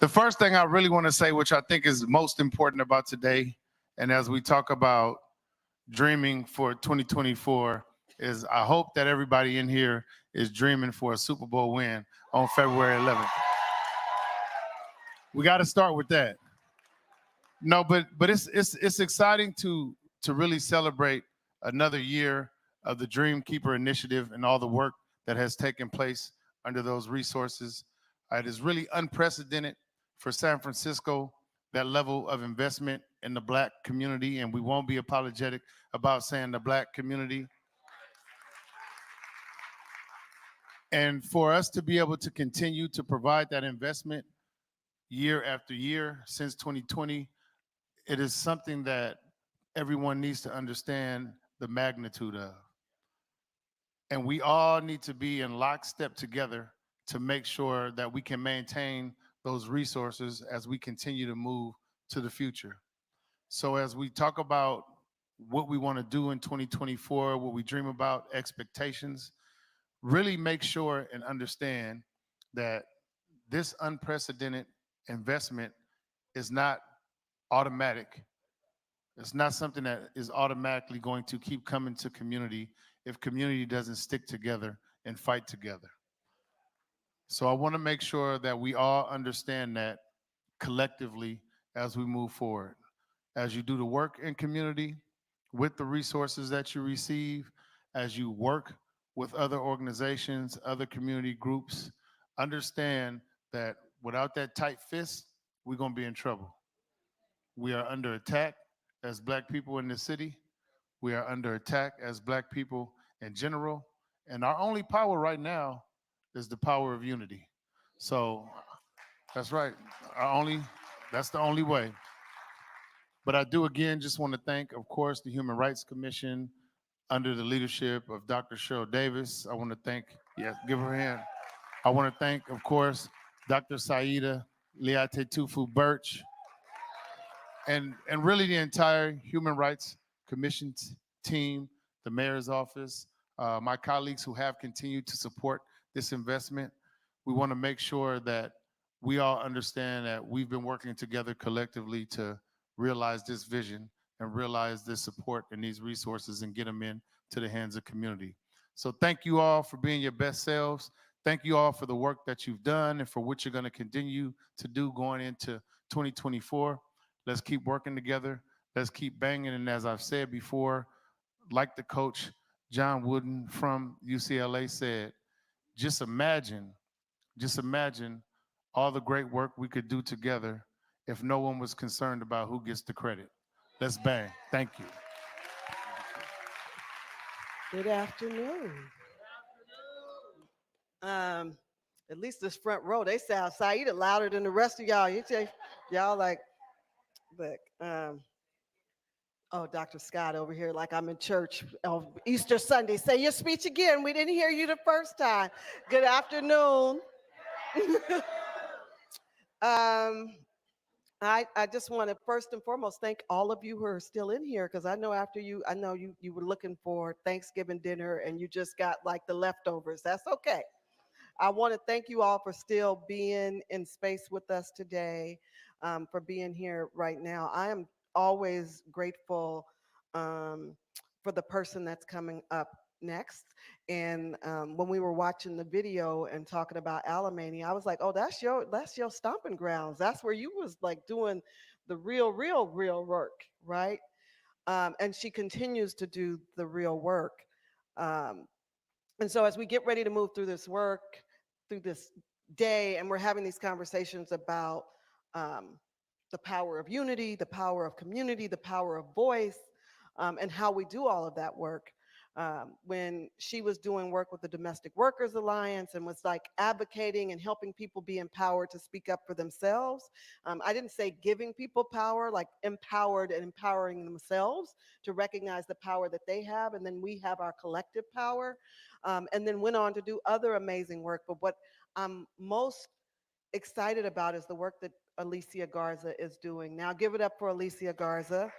The first thing I really want to say, which I think is most important about today, and as we talk about dreaming for 2024, is I hope that everybody in here is dreaming for a Super Bowl win on February 11th. We got to start with that. No, but it's exciting to really celebrate another year of the Dream Keeper initiative and all the work that has taken place under those resources. It is really unprecedented for San Francisco, that level of investment in the Black community, and we won't be apologetic about saying the Black community. And for us to be able to continue to provide that investment year after year since 2020, it is something that everyone needs to understand the magnitude of. And we all need to be in lockstep together to make sure that we can maintain those resources as we continue to move to the future. So as we talk about what we want to do in 2024, what we dream about, expectations, really make sure and understand that this unprecedented investment is not automatic. It's not something that is automatically going to keep coming to community if community doesn't stick together and fight together. So I want to make sure that we all understand that collectively as we move forward. As you do the work in community with the resources that you receive, as you work with other organizations, other community groups, understand that without that tight fist, we're going to be in trouble. We are under attack as Black people in the city. We are under attack as Black people in general. And our only power right now is the power of unity. So that's right. That's the only way. But I do again just want to thank, of course, the Human Rights Commission under the leadership of Dr. Cheryl Davis. I want to thank, yeah, give her a hand. I want to thank, of course, Dr. Saida Liate Tufu Birch, and really the entire Human Rights Commission team, the mayor's office, my colleagues who have continued to support this investment. We want to make sure that we all understand that we've been working together collectively to realize this vision and realize this support and these resources and get them in to the hands of community. So thank you all for being your best selves. Thank you all for the work that you've done and for what you're going to continue to do going into 2024. Let's keep working together. Let's keep banging. And as I've said before, like the coach John Wooden from UCLA said, just imagine all the great work we could do together if no one was concerned about who gets the credit. Let's bang. Thank you. Good afternoon. At least this front row, they sound Saida louder than the rest of y'all. Y'all like, look, oh, Dr. Scott over here, like I'm in church on Easter Sunday. Say your speech again. We didn't hear you the first time. Good afternoon. I just want to first and foremost thank all of you who are still in here, because I know you were looking for Thanksgiving dinner and you just got like the leftovers. That's okay. I want to thank you all for still being in space with us today, for being here right now. I am always grateful for the person that's coming up next. And when we were watching the video and talking about Alamany, I was like, oh, that's your stomping grounds. That's where you was like doing the real work, right? And she continues to do the real work. And so as we get ready to move through this work, through this day, and we're having these conversations about the power of unity, the power of community, the power of voice, and how we do all of that work. When she was doing work with the Domestic Workers Alliance and was like advocating and helping people be empowered to speak up for themselves. I didn't say giving people power, like empowered and empowering themselves to recognize the power that they have, and then we have our collective power, and then went on to do other amazing work. But what I'm most excited about is the work that Alicia Garza is doing. Now give it up for Alicia Garza.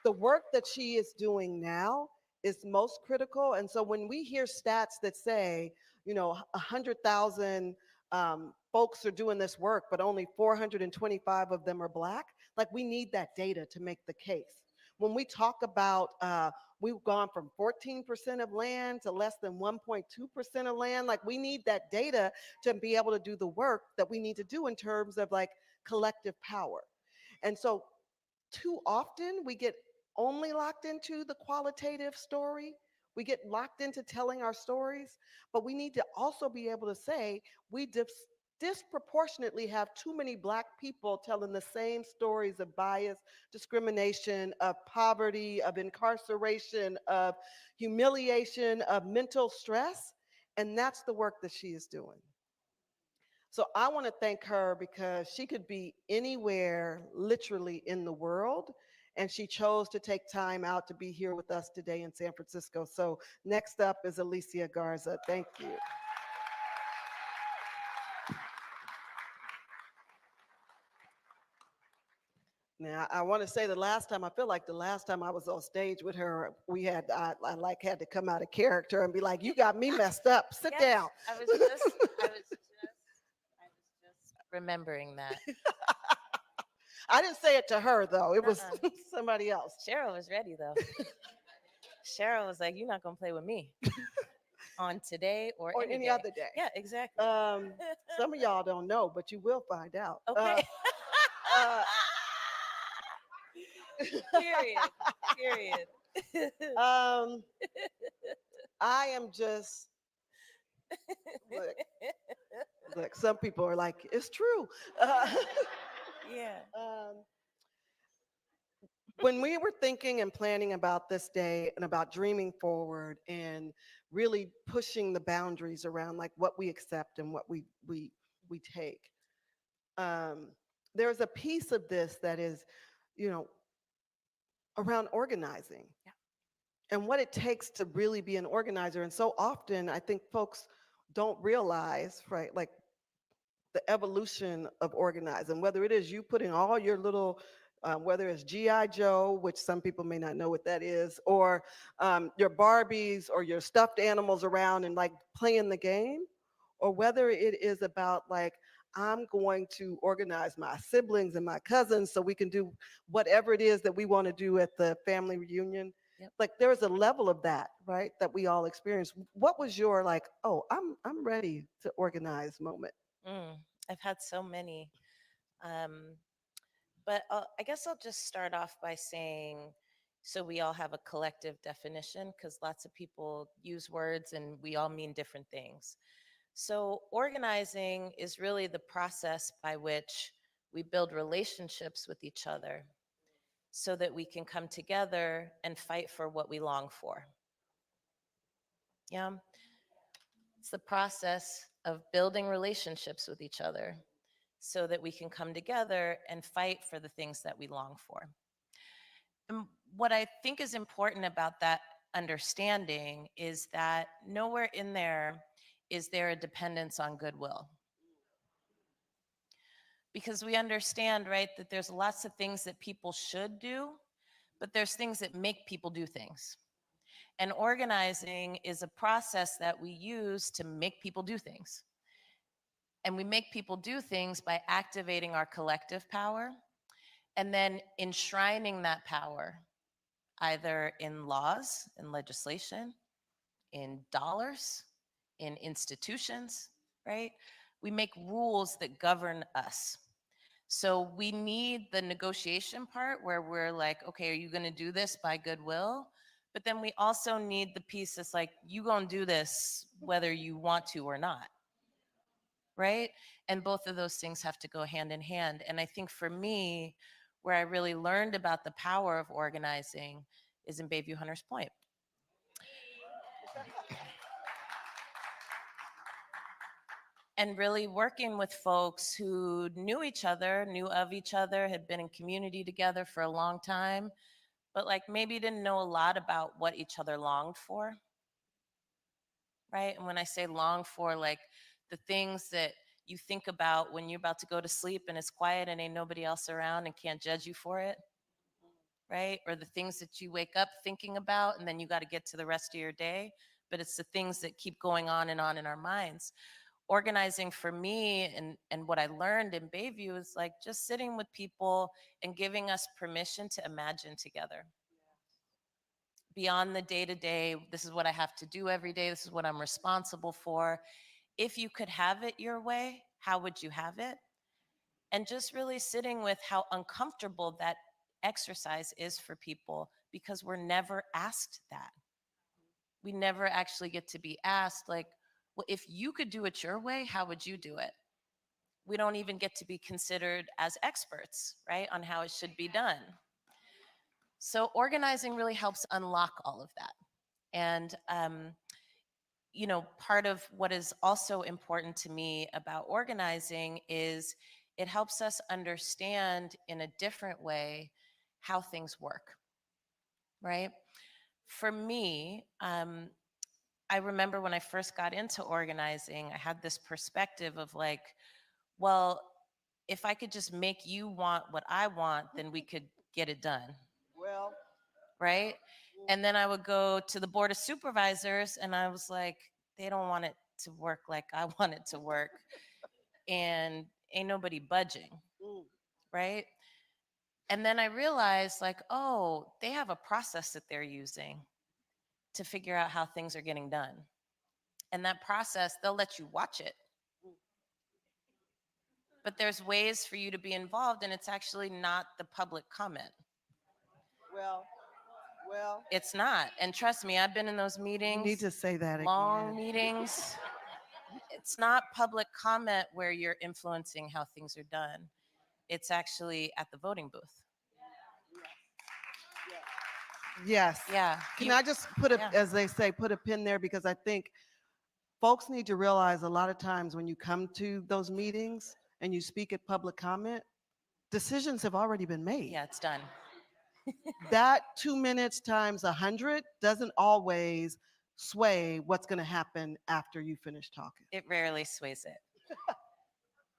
The work that she is doing now is most critical. And so when we hear stats that say, 100,000 folks are doing this work, but only 425 of them are Black. Like, we need that data to make the case. When we talk about, we've gone from 14% of land to less than 1.2% of land, like, we need that data to be able to do the work that we need to do in terms of like collective power. And so, too often we get only locked into the qualitative story. We get locked into telling our stories, but we need to also be able to say we disproportionately have too many Black people telling the same stories of bias, discrimination, of poverty, of incarceration, of humiliation, of mental stress. And that's the work that she is doing. So I want to thank her because she could be anywhere, literally in the world, and she chose to take time out to be here with us today in San Francisco. So next up is Alicia Garza. Thank you. Now, I want to say the last time, I feel like the last time I was on stage with her, I like had to come out of character and be like, you got me messed up. Sit Yes, down. I was just remembering that. I didn't say it to her though. It was Uh-uh. somebody else. Cheryl was ready though. Cheryl was like, "You're not gonna play with me on today or Or any any day." other day. Yeah, exactly. Some of y'all don't know, but you will find out. Okay. Uh, Period. Period. um, I am just look, look. Some people are like, it's true. Yeah. Um, when we were thinking and planning about this day and about dreaming forward and really pushing the boundaries around like what we accept and what we take, um, there's a piece of this that is, you know, around organizing. Yeah. And what it takes to really be an organizer. And so often I think folks don't realize, right, like the evolution of organizing, whether it is you putting all your little, whether it's G.I. Joe, which some people may not know what that is, or your Barbies or your stuffed animals around and like playing the game, or whether it is about like, I'm going to organize my siblings and my cousins so we can do whatever it is that we want to do at the family reunion. Yep. Like there's a level of that, right, that we all experience. What was your like, oh, I'm ready to organize moment? Mm, I've had so many. Um, but I guess I'll just start off by saying so we all have a collective definition because lots of people use words and we all mean different things. So, organizing is really the process by which we build relationships with each other so that we can come together and fight for what we long for. Yeah. It's the process of building relationships with each other so that we can come together and fight for the things that we long for. And what I think is important about that understanding is that nowhere in there is there a dependence on goodwill. Because we understand, right, that there's lots of things that people should do, but there's things that make people do things. And organizing is a process that we use to make people do things. And we make people do things by activating our collective power and then enshrining that power either in laws, in legislation, in dollars, in institutions, right? We make rules that govern us. So we need the negotiation part where we're like, okay, are you going to do this by goodwill? But then we also need the piece that's like, you going to do this whether you want to or not, right? And both of those things have to go hand in hand. And I think for me, where I really learned about the power of organizing is in Bayview Hunters Point. And really working with folks who knew each other, knew of each other, had been in community together for a long time, but like maybe didn't know a lot about what each other longed for, right? And when I say long for, like the things that you think about when you're about to go to sleep and it's quiet and ain't nobody else around and can't judge you for it, right? Or the things that you wake up thinking about and then you got to get to the rest of your day, but it's the things that keep going on and on in our minds. organizing for me and what I learned in Bayview is like just sitting with people and giving us permission to imagine together. Beyond the day to day, this is what I have to do every day, this is what I'm responsible for. If you could have it your way, how would you have it? And just really sitting with how uncomfortable that exercise is for people because we're never asked that. We never actually get to be asked, like, well, if you could do it your way, how would you do it? We don't even get to be considered as experts, right, on how it should be done. So organizing really helps unlock all of that. And part of what is also important to me about organizing is it helps us understand in a different way how things work, right? For me, I remember when I first got into organizing, I had this perspective of like, well, if I could just make you want what I want, then we could get it done, Well, right? And then I would go to the board of supervisors and I was like, they don't want it to work like I want it to work. And ain't nobody budging, mm, right? And then I realized, like, oh, they have a process that they're using to figure out how things are getting done. And that process, they'll let you watch it. But there's ways for you to be involved, and it's actually not the public comment. well, well. It's not. And trust me, I've been in those You meetings, need to say that long again. meetings. It's not public comment where you're influencing how things are done. It's actually at the voting booth. Yes. Yeah. Can I just put a, yeah. as they say, put a pin there because I think folks need to realize a lot of times when you come to those meetings and you speak at public comment, decisions have already been made. Yeah, it's done. That 2 minutes times 100 doesn't always sway what's going to happen after you finish talking. It rarely sways it.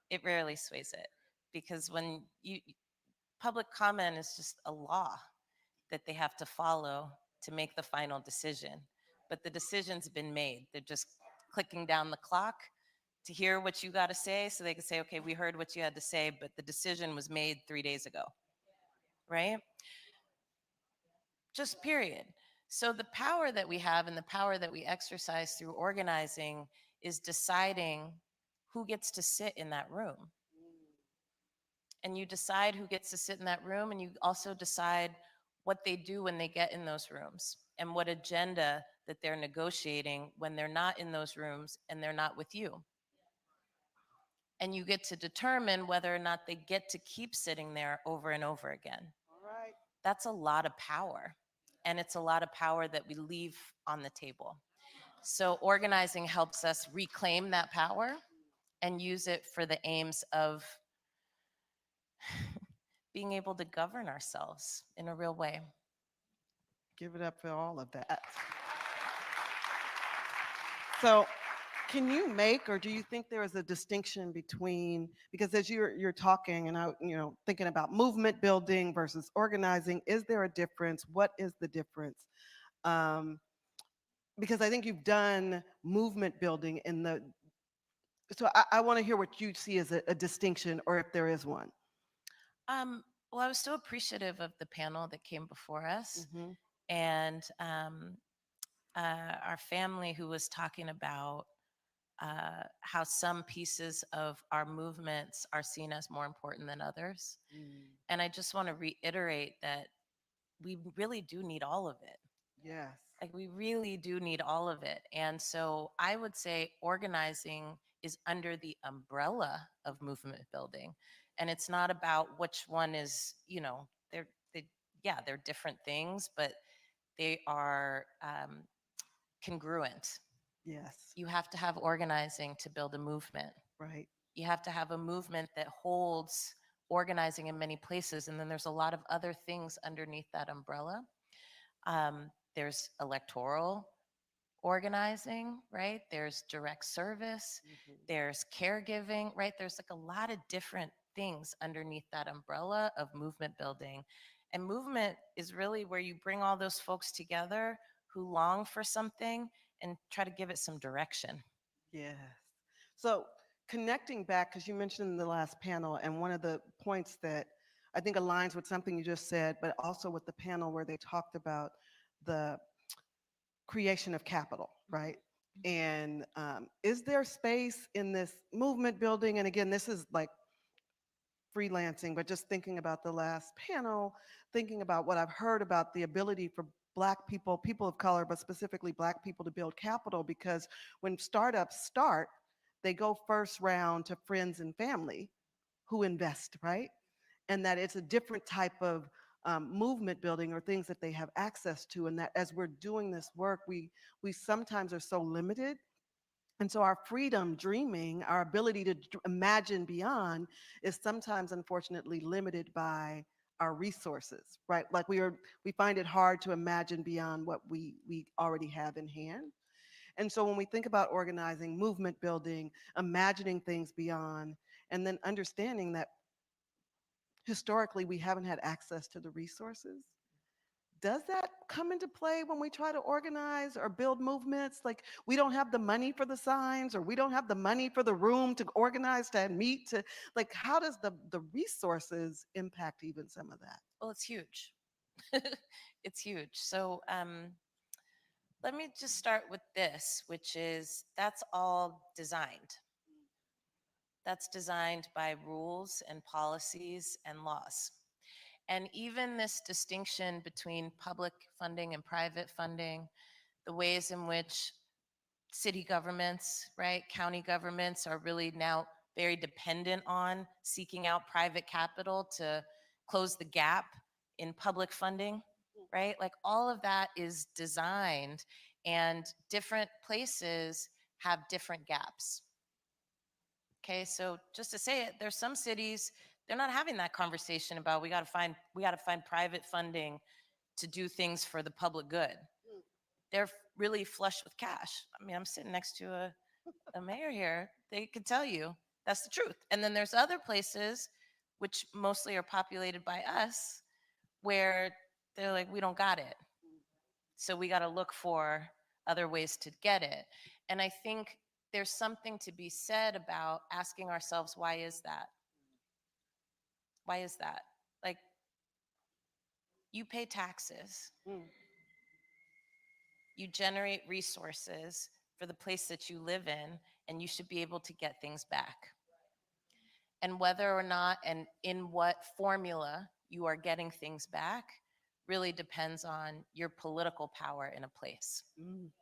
It rarely sways it because when public comment is just a law that they have to follow to make the final decision. But the decision's been made. They're just clicking down the clock to hear what you got to say so they can say, okay, we heard what you had to say, but the decision was made 3 days ago, right? Just period. So the power that we have and the power that we exercise through organizing is deciding who gets to sit in that room. And you decide who gets to sit in that room, and you also decide what they do when they get in those rooms and what agenda that they're negotiating when they're not in those rooms and they're not with you. And you get to determine whether or not they get to keep sitting there over and over again. All right. That's a lot of power. And it's a lot of power that we leave on the table. So organizing helps us reclaim that power and use it for the aims of being able to govern ourselves in a real way. Give it up for all of that. So, can you make, or do you think there is a distinction between, because as you're talking and I, thinking about movement building versus organizing, is there a difference? What is the difference? Because I think you've done movement building in the, so I want to hear what you see as a distinction or if there is one. Well, I was so appreciative of the panel that came before us. Mhm. And our family who was talking about how some pieces of our movements are seen as more important than others. And I just want to reiterate that we really do need all of it. Yes. Like, we really do need all of it. And so I would say organizing is under the umbrella of movement building. And it's not about which one is, they're different things, but they are congruent. Yes. You have to have organizing to build a movement. Right. You have to have a movement that holds organizing in many places. And then there's a lot of other things underneath that umbrella. There's electoral organizing, right? There's direct service, there's caregiving, right? There's like a lot of different things underneath that umbrella of movement building. And movement is really where you bring all those folks together who long for something and try to give it some direction. Yes. So connecting back, because you mentioned in the last panel, and one of the points that I think aligns with something you just said, but also with the panel where they talked about the creation of capital, right? And is there space in this movement building? And again, this is like freelancing, but just thinking about the last panel, thinking about what I've heard about the ability for Black people, people of color, but specifically Black people to build capital, because when startups start, they go first round to friends and family who invest, right? And that it's a different type of movement building or things that they have access to. And that as we're doing this work, we sometimes are so limited, and so our freedom dreaming, our ability to imagine beyond is sometimes unfortunately limited by our resources, right? Like we find it hard to imagine beyond what we already have in hand. And so when we think about organizing, movement building, imagining things beyond, and then understanding that historically we haven't had access to the resources, does that come into play when we try to organize or build movements? Like we don't have the money for the signs, or we don't have the money for the room to organize, to meet, to like, how does the resources impact even some of that? Well, it's huge. It's huge. So let me just start with this, which is that's all designed. That's designed by rules and policies and laws. And even this distinction between public funding and private funding, the ways in which city governments, right, county governments are really now very dependent on seeking out private capital to close the gap in public funding, right? Like all of that is designed, and different places have different gaps. Okay, so just to say it, there's some cities they're not having that conversation about we got to find private funding to do things for the public good. They're really flush with cash. I mean, I'm sitting next to a mayor here. They could tell you that's the truth. And then there's other places, which mostly are populated by us, where they're like, we don't got it. So we got to look for other ways to get it. And I think there's something to be said about asking ourselves, why is that? Why is that? Like, you pay taxes, Mm. you generate resources for the place that you live in, and you should be able to get things back. And whether or not and in what formula you are getting things back really depends on your political power in a place. Mm.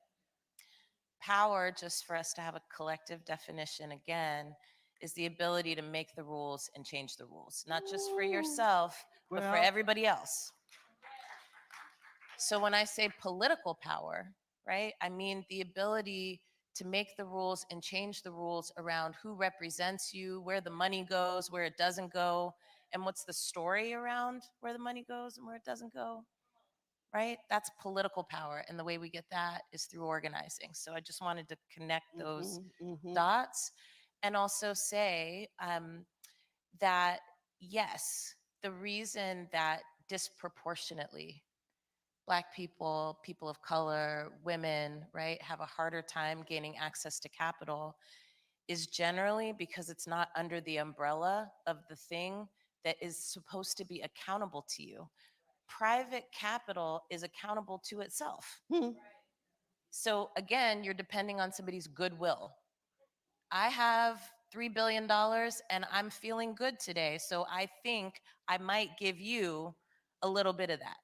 Power, just for us to have a collective definition again, is the ability to make the rules and change the rules, not just for yourself, but for Well, everybody else. So when I say political power, right, I mean the ability to make the rules and change the rules around who represents you, where the money goes, where it doesn't go, and what's the story around where the money goes and where it doesn't go, right? That's political power. And the way we get that is through organizing. So I just wanted to connect those dots and also say that, yes, the reason that disproportionately Black people, people of color, women, right, have a harder time gaining access to capital is generally because it's not under the umbrella of the thing that is supposed to be accountable to you. Private capital is accountable to itself. So again, you're depending on somebody's goodwill. I have $3 billion and I'm feeling good today, so I think I might give you a little bit of that.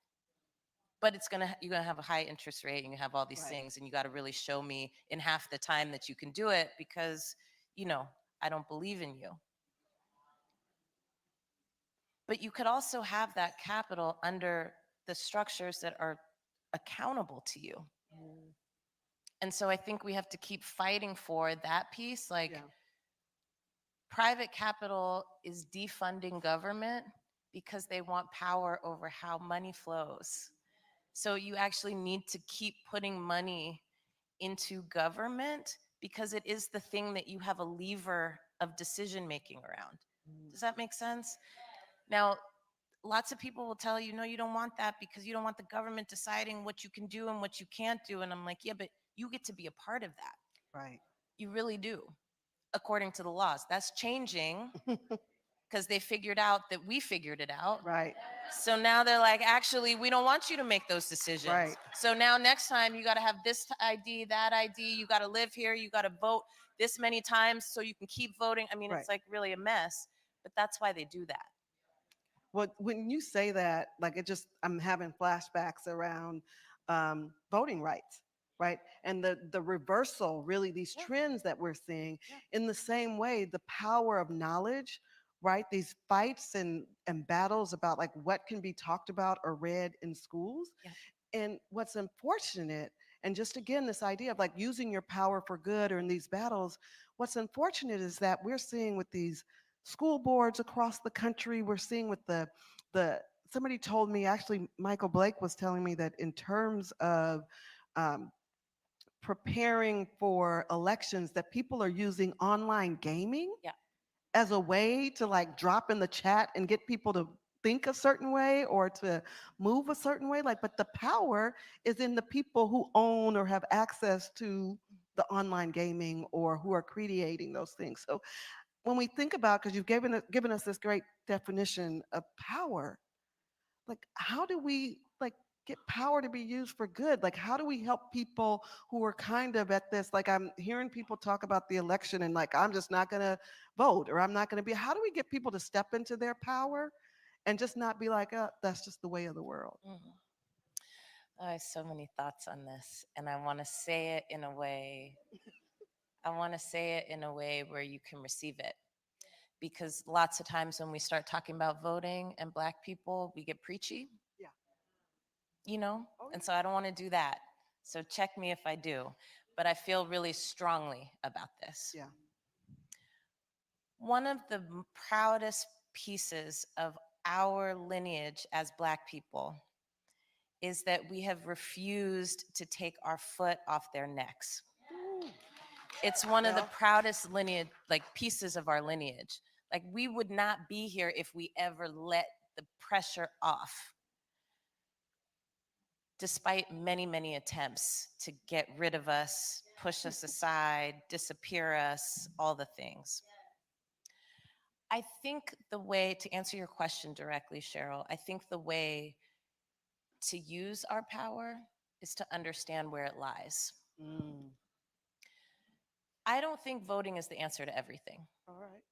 But you're gonna have a high interest rate and you have all these Right. things, and you got to really show me in half the time that you can do it, because I don't believe in you. But you could also have that capital under the structures that are accountable to you. And so I think we have to keep fighting for that piece. Like, Yeah. private capital is defunding government because they want power over how money flows. So you actually need to keep putting money into government because it is the thing that you have a lever of decision making around. Does that make sense? Now, lots of people will tell you, no, you don't want that because you don't want the government deciding what you can do and what you can't do. And I'm like, yeah, but you get to be a part of that. Right. You really do. according to the laws. That's changing because they figured out that we figured it out. Right, So now they're like, actually, we don't want you to make those decisions. Right. So now next time you got to have this ID, that ID, you got to live here, you got to vote this many times so you can keep voting. I mean, Right. it's like really a mess, but that's why they do that. well, when you say that, like I'm having flashbacks around voting rights, right? And the reversal, really, these Yeah. trends that we're seeing. Yeah. In the same way, the power of knowledge, right? These fights and battles about like what can be talked about or read in schools. Yeah. And what's unfortunate, and just again, this idea of like using your power for good or in these battles, what's unfortunate is that we're seeing with these school boards across the country, we're seeing with the somebody told me, actually, Michael Blake was telling me that in terms of um, preparing for elections, that people are using online gaming Yeah. as a way to like drop in the chat and get people to think a certain way or to move a certain way. Like, but the power is in the people who own or have access to the online gaming or who are creating those things. So when we think about, because you've given us this great definition of power, like how do we like get power to be used for good? Like how do we help people who are kind of at this, like I'm hearing people talk about the election and like I'm just not going to vote or I'm not going to be, how do we get people to step into their power and just not be like, that's just the way of the world? Mhm. I have so many thoughts on this, and I want to say it in a way. I want to say it in a way where you can receive it, because lots of times when we start talking about voting and Black people, we get preachy. Yeah. You know, Oh, and yeah. so I don't want to do that. So check me if I do, but I feel really strongly about this. Yeah. One of the proudest pieces of our lineage as Black people is that we have refused to take our foot off their necks. Ooh. It's one of the Well, proudest lineage, like pieces of our lineage. Like we would not be here if we ever let the pressure off, despite many, many attempts to get rid of us, push us aside, disappear us, all the things. I think the way, to answer your question directly, Cheryl, I think the way to use our power is to understand where it lies. mm, I don't think voting is the answer to everything. all right.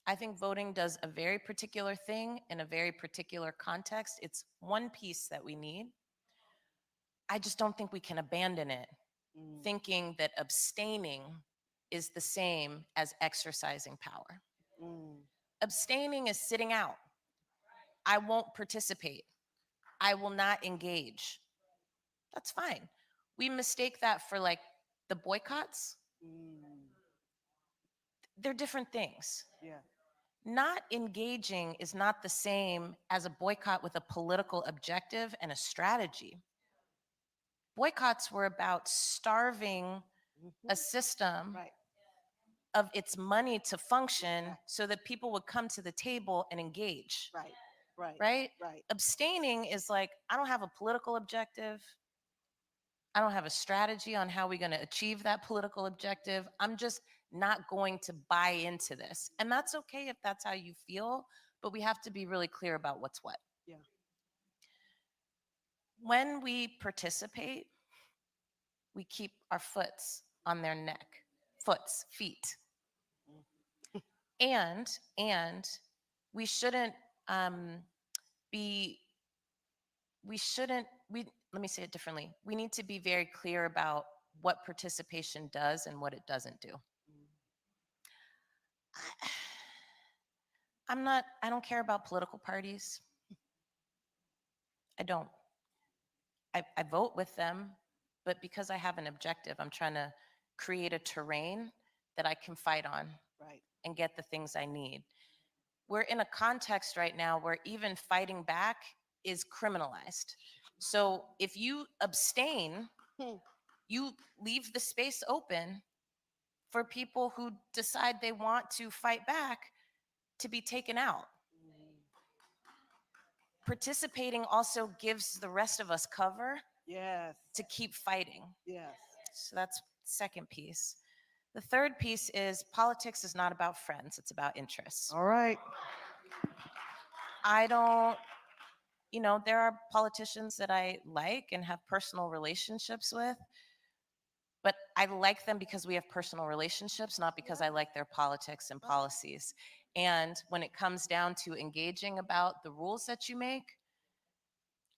I think voting does a very particular thing in a very particular context. It's one piece that we need. I just don't think we can abandon it, Mm, thinking that abstaining is the same as exercising power. mm, Abstaining is sitting out. I won't participate. I will not engage. That's fine. We mistake that for like the boycotts. mm, They're different things. yeah. Not engaging is not the same as a boycott with a political objective and a strategy. Boycotts were about starving Mhm. a system Right. of its money to function Right. so that people would come to the table and engage, Right. Right. right? Right. Abstaining is like, I don't have a political objective. I don't have a strategy on how we're going to achieve that political objective. I'm just not going to buy into this. And that's okay if that's how you feel, but we have to be really clear about what's what. Yeah. When we participate, we keep our foots on their neck, feet. And we shouldn't be, let me say it differently. We need to be very clear about what participation does and what it doesn't do. I don't care about political parties. I don't. I vote with them, but because I have an objective, I'm trying to create a terrain that I can fight on Right. and get the things I need. We're in a context right now where even fighting back is criminalized. So if you abstain, Hmm. you leave the space open for people who decide they want to fight back to be taken out. Participating also gives the rest of us cover Yes. to keep fighting. Yes. So that's second piece. The third piece is politics is not about friends, it's about interests. All right. I don't, there are politicians that I like and have personal relationships with, but I like them because we have personal relationships, not because I like their politics and policies. And when it comes down to engaging about the rules that you make,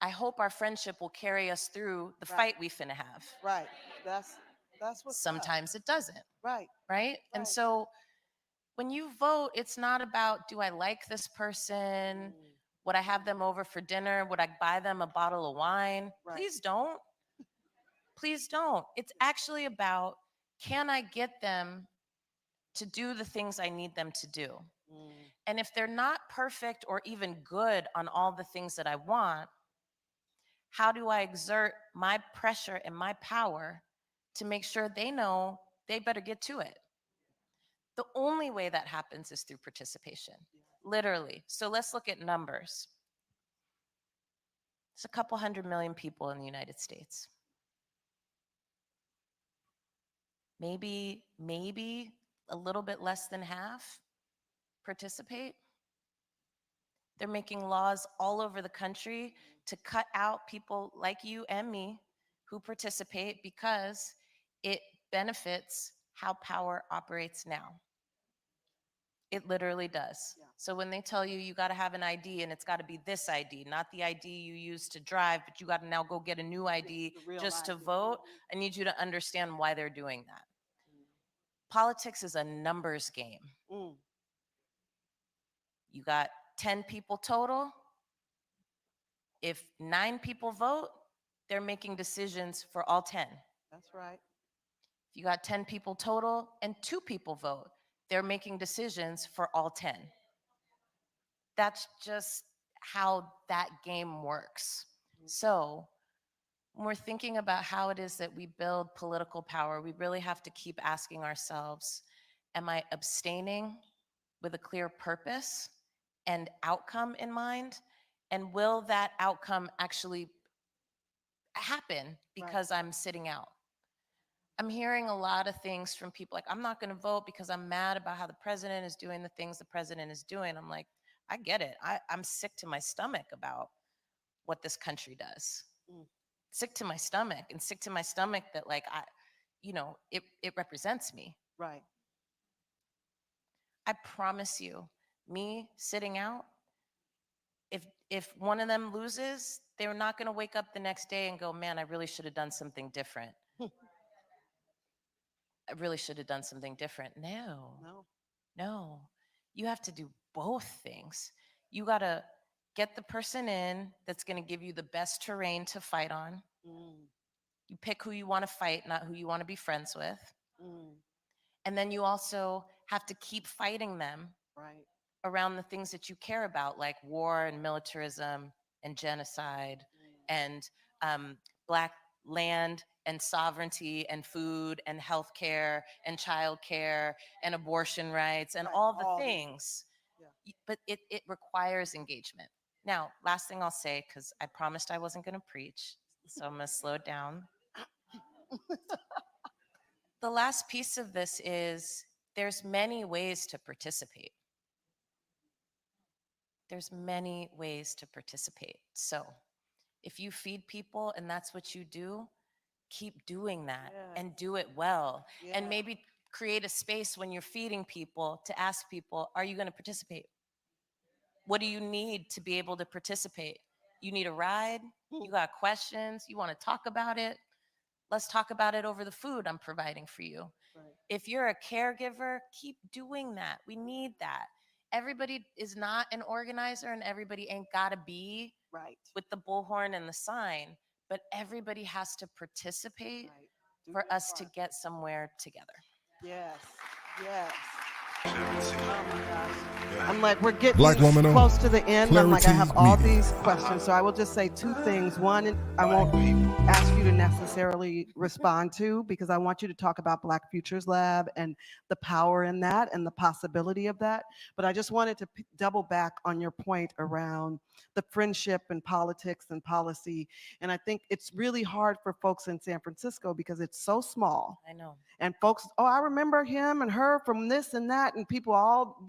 I hope our friendship will carry us through the Right. fight we finna have. Right. That's what's up. Sometimes it doesn't, Right. right? And Right. so when you vote, it's not about, do I like this person? Mm, Would I have them over for dinner? Would I buy them a bottle of wine? Right. Please don't. Please don't. It's actually about, can I get them to do the things I need them to do? mm, And if they're not perfect or even good on all the things that I want, how do I exert my pressure and my power to make sure they know they better get to it? The only way that happens is through participation, literally. So let's look at numbers. There's a couple 100 million people in the United States. Maybe a little bit less than half participate. They're making laws all over the country to cut out people like you and me who participate because it benefits how power operates now. It literally does. Yeah. So when they tell you you got to have an ID and it's got to be this ID, not the ID you used to drive, but you got to now go get a new ID the real just to ID. vote, I need you to understand why they're doing that. Politics is a numbers game. Mm, You got 10 people total. If 9 people vote, they're making decisions for all 10. That's right. If you got 10 people total and 2 people vote, they're making decisions for all 10. That's just how that game works. So when we're thinking about how it is that we build political power, we really have to keep asking ourselves, am I abstaining with a clear purpose and outcome in mind? And will that outcome actually happen because I'm sitting out? I'm hearing a lot of things from people like, I'm not going to vote because I'm mad about how the president is doing the things the president is doing. I'm like, I get it. I'm sick to my stomach about what this country does. Mm. Sick to my stomach, and sick to my stomach that like it represents me. Right. I promise you, me sitting out, if one of them loses, they're not going to wake up the next day and go, man, I really should have done something different. I really should have done something different. No. You have to do both things. You got to get the person in that's going to give you the best terrain to fight on. Mm, You pick who you want to fight, not who you want to be friends with. mm, And then you also have to keep fighting them right. around the things that you care about, like war and militarism and genocide and Black land and sovereignty and food and healthcare and childcare and abortion rights and Right, all the all these. things. Yeah. But it requires engagement. Now, last thing I'll say, because I promised I wasn't going to preach, so I'm going to slow it down. The last piece of this is there's many ways to participate. There's many ways to participate. So if you feed people and that's what you do, keep doing that and do it well. And maybe create a space when you're feeding people to ask people, are you going to participate? What do you need to be able to participate? You need a ride? You got questions? You want to talk about it? Let's talk about it over the food I'm providing for you. Right. If you're a caregiver, keep doing that. We need that. Everybody is not an organizer and everybody ain't gotta be Right. with the bullhorn and the sign, but everybody has to participate Right. Do for your us to part. get somewhere together. Yes. Yes. I'm like, we're getting Black woman on close to the end. I'm like, I have Clarity all Media. these questions. So I will just say two things. One, I won't ask you to necessarily respond to because I want you to talk about Black Futures Lab and the power in that and the possibility of that. But I just wanted to double back on your point around the friendship and politics and policy. And I think it's really hard for folks in San Francisco because it's so small. I know. And folks, oh, I remember him and her from this and that, and people all,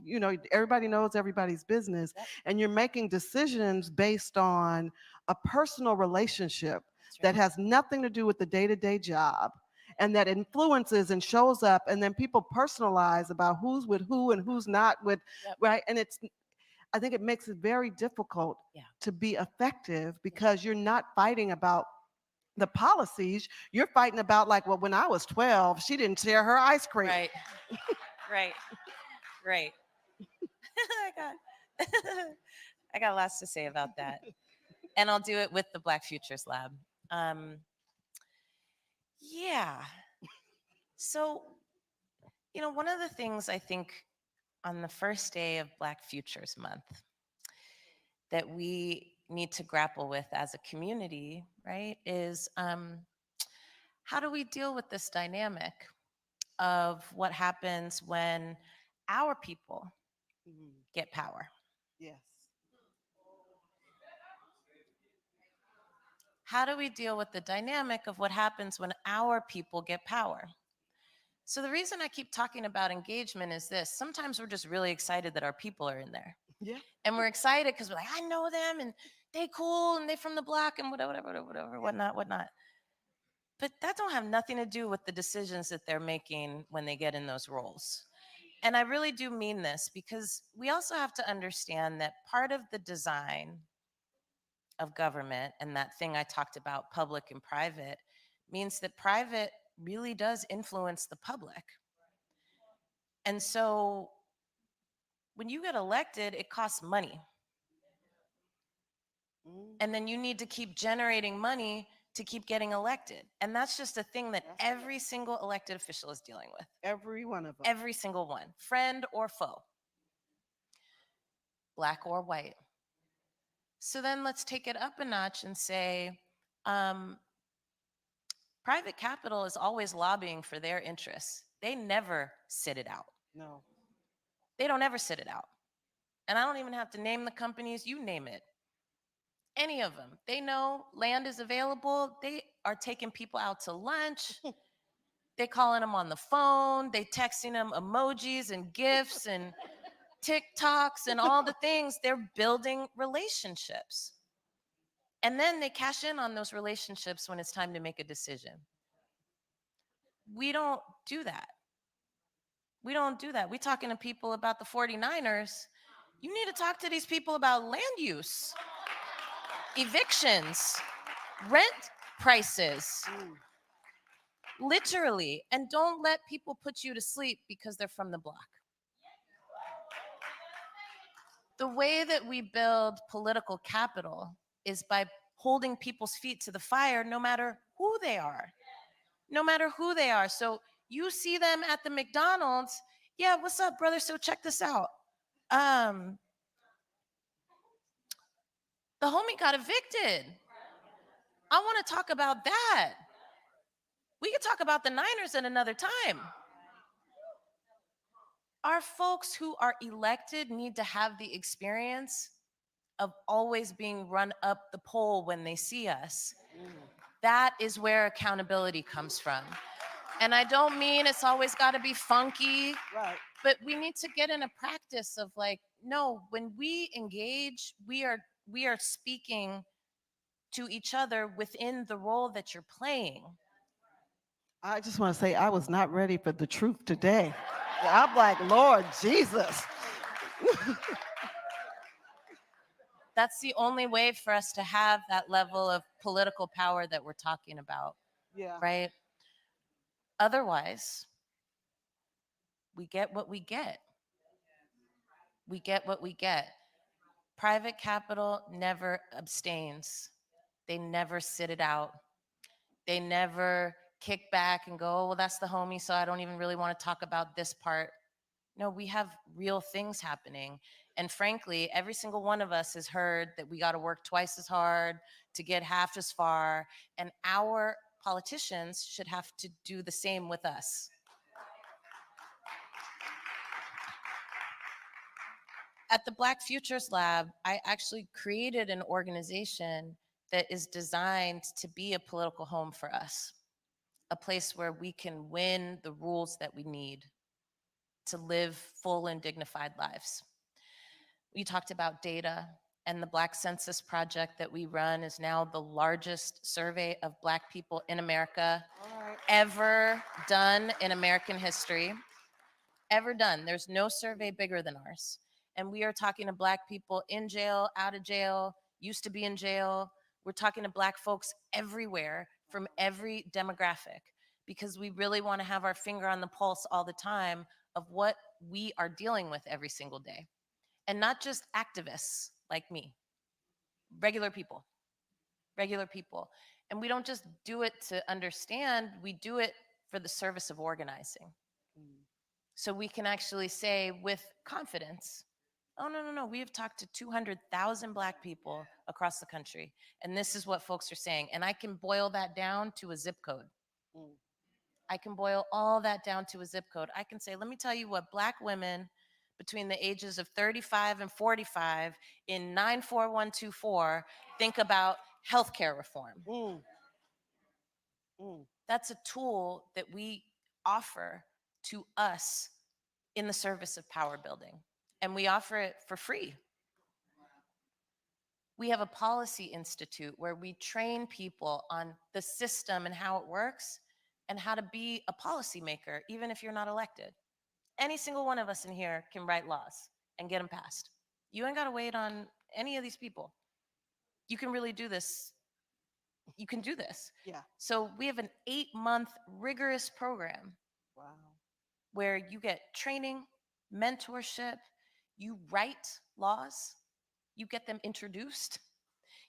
everybody knows everybody's business. Yep. And you're making decisions based on a personal relationship That's that right. has nothing to do with the day-to-day job and that influences and shows up, and then people personalize about who's with who and who's not with, Yep. right? And I think it makes it very difficult Yeah. to be effective because you're not fighting about the policies. You're fighting about like, well, when I was 12, she didn't share her ice cream. Right. Right. Right. I got I got lots to say about that. And I'll do it with the Black Futures Lab. Yeah. So, one of the things I think on the first day of Black Futures Month that we need to grapple with as a community, right, is how do we deal with this dynamic of what happens when our people get power? Yes. How do we deal with the dynamic of what happens when our people get power? So the reason I keep talking about engagement is this. Sometimes we're just really excited that our people are in there. Yeah. And we're excited because we're like, I know them and they cool and they from the block and whatever, whatnot. But that don't have nothing to do with the decisions that they're making when they get in those roles. And I really do mean this because we also have to understand that part of the design of government and that thing I talked about, public and private, means that private really does influence the public. And so when you get elected, it costs money. And then you need to keep generating money to keep getting elected. And that's just a thing that every single elected official is dealing with. Every one of them. Every single one, friend or foe, black or white. So then let's take it up a notch and say, private capital is always lobbying for their interests. They never sit it out. No. They don't ever sit it out. And I don't even have to name the companies, you name it. Any of them. They know land is available. They are taking people out to lunch. They calling them on the phone. They texting them emojis and gifs and TikToks and all the things. They're building relationships. And then they cash in on those relationships when it's time to make a decision. We don't do that. We don't do that. We're talking to people about the 49ers. You need to talk to these people about land use, evictions, rent prices, literally. And don't let people put you to sleep because they're from the block. The way that we build political capital is by holding people's feet to the fire no matter who they are. No matter who they are. So you see them at the McDonald's. Yeah, what's up, brother? So check this out. The homie got evicted. I want to talk about that. We can talk about the Niners at another time. Our folks who are elected need to have the experience of always being run up the pole when they see us. That is where accountability comes from. And I don't mean it's always got to be funky, Right. but we need to get in a practice of like, no, when we engage, we are speaking to each other within the role that you're playing. I just want to say I was not ready for the truth today. I'm like, Lord Jesus. That's the only way for us to have that level of political power that we're talking about, Yeah. right? Otherwise, we get what we get. We get what we get. Private capital never abstains. They never sit it out. They never kick back and go, oh, well, that's the homie, so I don't even really want to talk about this part. No, we have real things happening. And frankly, every single one of us has heard that we got to work twice as hard to get half as far. And our politicians should have to do the same with us. At the Black Futures Lab, I actually created an organization that is designed to be a political home for us, a place where we can win the rules that we need to live full and dignified lives. We talked about data, and the Black Census Project that we run is now the largest survey of Black people in America All right. ever done in American history. Ever done. There's no survey bigger than ours. And we are talking to Black people in jail, out of jail, used to be in jail. We're talking to Black folks everywhere from every demographic because we really want to have our finger on the pulse all the time of what we are dealing with every single day. And not just activists like me, regular people, regular people. And we don't just do it to understand, we do it for the service of organizing. So we can actually say with confidence, oh, no, we have talked to 200,000 Black people across the country, and this is what folks are saying. And I can boil that down to a zip code. I can boil all that down to a zip code. I can say, let me tell you what Black women between the ages of 35 and 45 in 94124 think about healthcare reform. That's a tool that we offer to us in the service of power building, and we offer it for free. We have a policy institute where we train people on the system and how it works and how to be a policymaker, even if you're not elected. Any single one of us in here can write laws and get them passed. You ain't got to wait on any of these people. You can really do this. You can do this. Yeah. So we have an 8-month rigorous program. Wow. Where you get training, mentorship, you write laws, you get them introduced,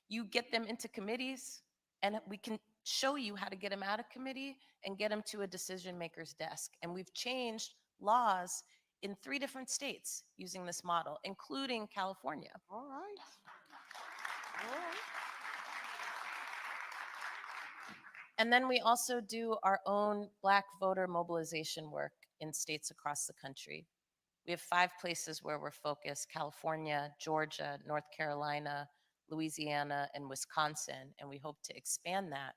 you get them into committees, and we can show you how to get them out of committee and get them to a decision maker's desk. And we've changed laws in 3 different states using this model, including California. All right. All right. And then we also do our own Black voter mobilization work in states across the country. We have 5 places where we're focused: California, Georgia, North Carolina, Louisiana, and Wisconsin, and we hope to expand that.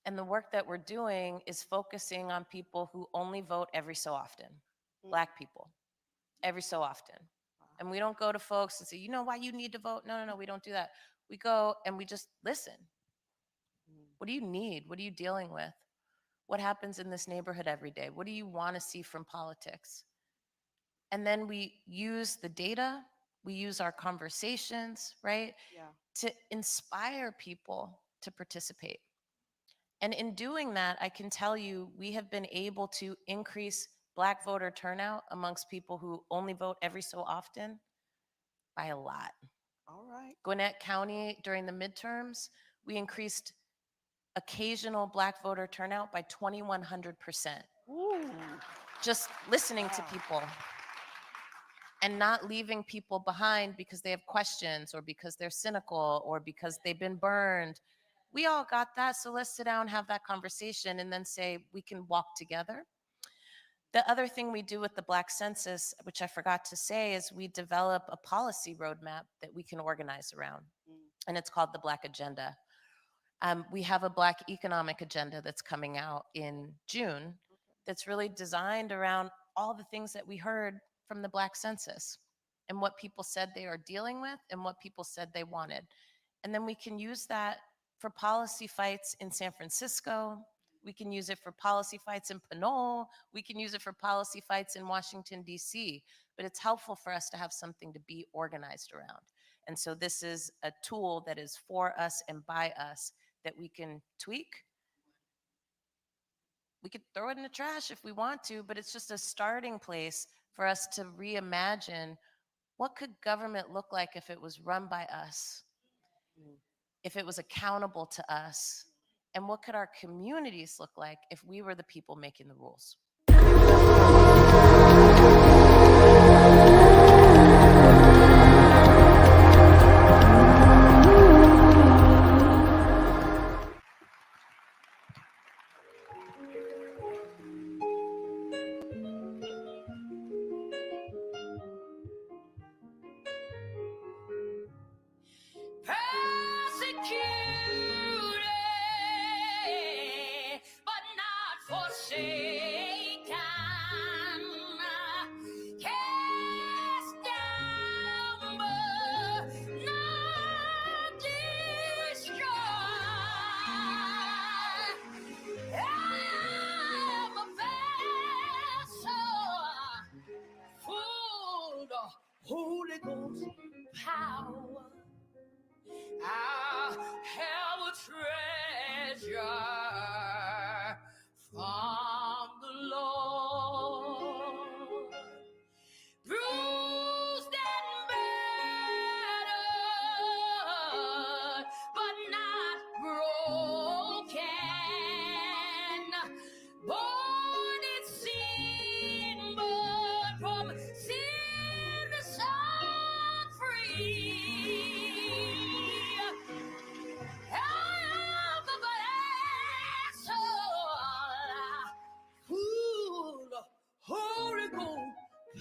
And the work that we're doing is focusing on people who only vote every so often, Black people, every so often. And we don't go to folks and say, you know why you need to vote? No, we don't do that. We go and we just listen. What do you need? What are you dealing with? What happens in this neighborhood every day? What do you want to see from politics? And then we use the data, we use our conversations, right? Yeah. To inspire people to participate. And in doing that, I can tell you, we have been able to increase Black voter turnout amongst people who only vote every so often by a lot. All right. Gwinnett County, during the midterms, we increased occasional Black voter turnout by 2,100%. Ooh. Just listening to Wow. people and not leaving people behind because they have questions or because they're cynical or because they've been burned. We all got that, so let's sit down, have that conversation, and then say we can walk together. The other thing we do with the Black Census, which I forgot to say, is we develop a policy roadmap that we can organize around, and it's called the Black Agenda. We have a Black economic agenda that's coming out in June that's really designed around all the things that we heard from the Black Census and what people said they are dealing with and what people said they wanted. And then we can use that for policy fights in San Francisco. We can use it for policy fights in Pinole. We can use it for policy fights in Washington, D.C. But it's helpful for us to have something to be organized around. And so this is a tool that is for us and by us that we can tweak. We could throw it in the trash if we want to, but it's just a starting place for us to reimagine what could government look like if it was run by us, if it was accountable to us, and what could our communities look like if we were the people making the rules.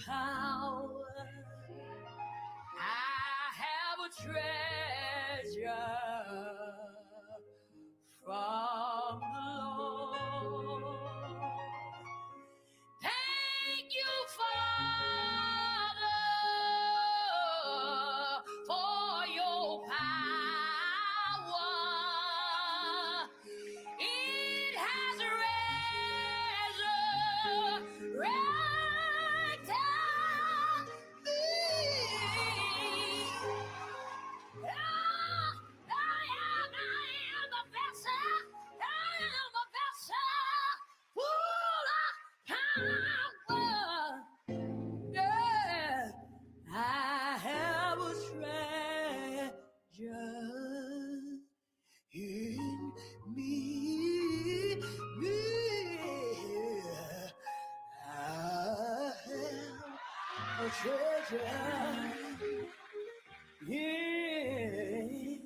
power. I have a treasure from the Lord. Thank you, Father, for your power. It has resurrected me. I am a vessel. I am a vessel full of power. Yeah, I have a treasure in me. I have a treasure in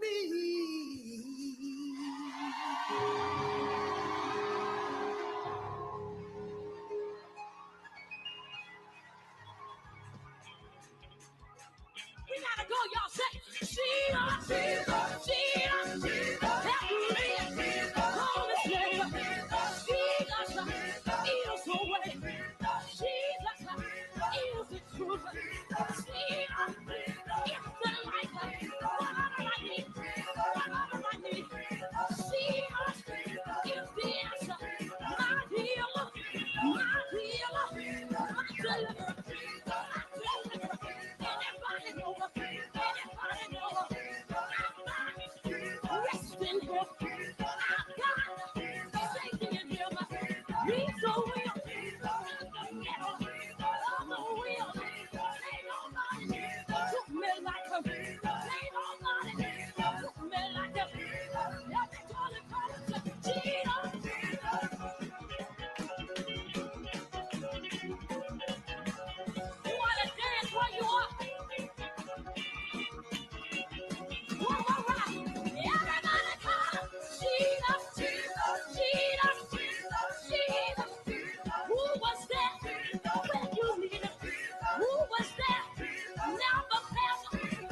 me. We gotta go, y'all say, Jesus, Jesus, Jesus, Jesus, help me, Holy Spirit, Jesus, is the way, Jesus, is the truth, Jesus, is the life, whatever I need, Jesus, is the answer, my healer, my deliverer, anybody know, rest in him, our God, safety in him, he's the will, the will, ain't nobody took me like him, ain't nobody took me like him, every call it, Jesus. You wanna dance where you are? One more round. Everybody call him Jesus, Jesus, Jesus, Jesus. Who was there when you needed him? Who was there? Never failed,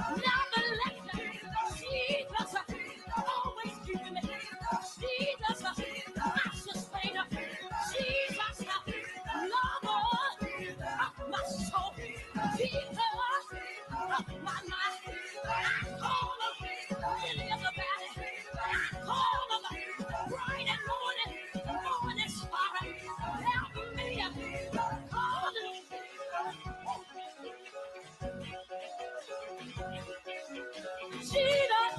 never left you. Jesus, always keeping me. Jesus, my sustainer. Jesus, lover of my soul. Jesus, of my mind. I call him lily of the valley. I call him bright and morning star. Help me, call him. Jesus,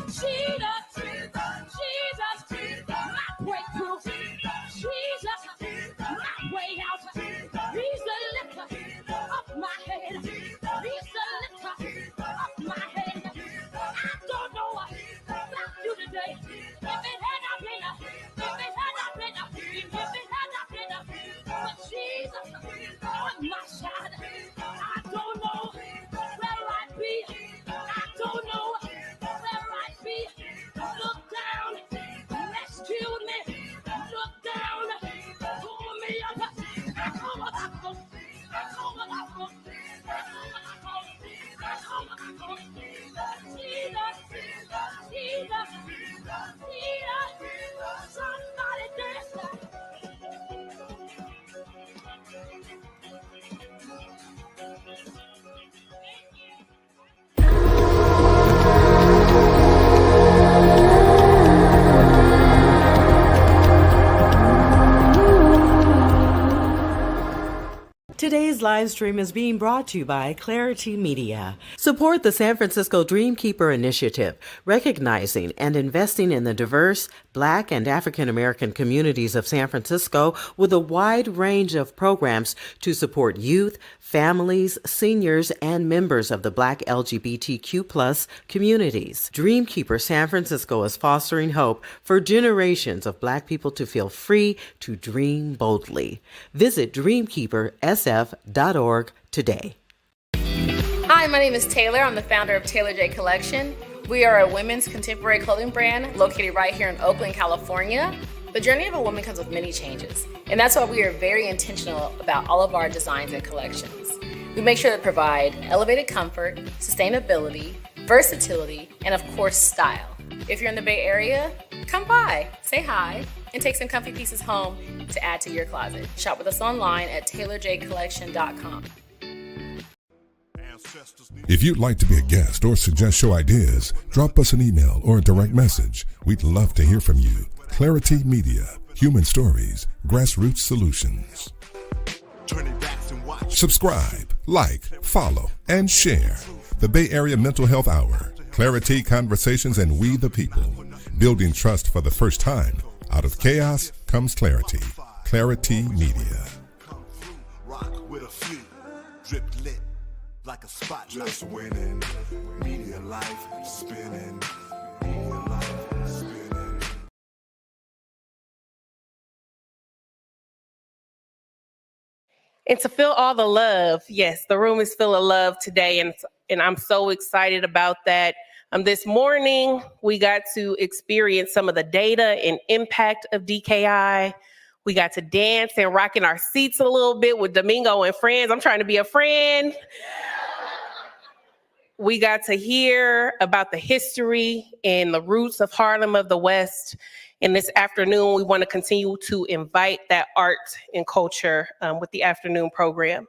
Jesus, Jesus, my breakthrough. Jesus, my way out. He's the lifter of my head. He's the lifter of my head. I don't know about you today. If it had not been, for Jesus on my side, I don't know where I'd be. I don't know where I'd be. Look down, rescued me. Look down, pull me up. I come about them. Jesus, somebody dance now. Today's live stream is being brought to you by Clarity Media. Support the San Francisco Dreamkeeper Initiative, recognizing and investing in the diverse Black and African American communities of San Francisco with a wide range of programs to support youth, families, seniors, and members of the Black LGBTQ+ communities. Dreamkeeper San Francisco is fostering hope for generations of Black people to feel free to dream boldly. Visit dreamkeepersf.org today. Hi, my name is Taylor. I'm the founder of Taylor J Collection. We are a women's contemporary clothing brand located right here in Oakland, California. The journey of a woman comes with many changes, and that's why we are very intentional about all of our designs and collections. We make sure to provide elevated comfort, sustainability, versatility, and of course, style. If you're in the Bay Area, come by, say hi, and take some comfy pieces home to add to your closet. Shop with us online at taylorjcollection.com. If you'd like to be a guest or suggest show ideas, drop us an email or a direct message. We'd love to hear from you. Clarity Media, human stories, grassroots solutions. Subscribe, like, follow, and share. The Bay Area Mental Health Hour, Clarity Conversations, and We the People. Building trust for the first time. Out of chaos comes clarity. Clarity Media. Rock with a few, drip lit like a spotlight. Just winning, media life spinning, media life spinning. And to feel all the love, yes, the room is full of love today, and I'm so excited about that. This morning, we got to experience some of the data and impact of DKI. We got to dance and rock in our seats a little bit with Domingo and friends. I'm trying to be a friend. We got to hear about the history and the roots of Harlem of the West. And this afternoon, we want to continue to invite that art and culture with the afternoon program.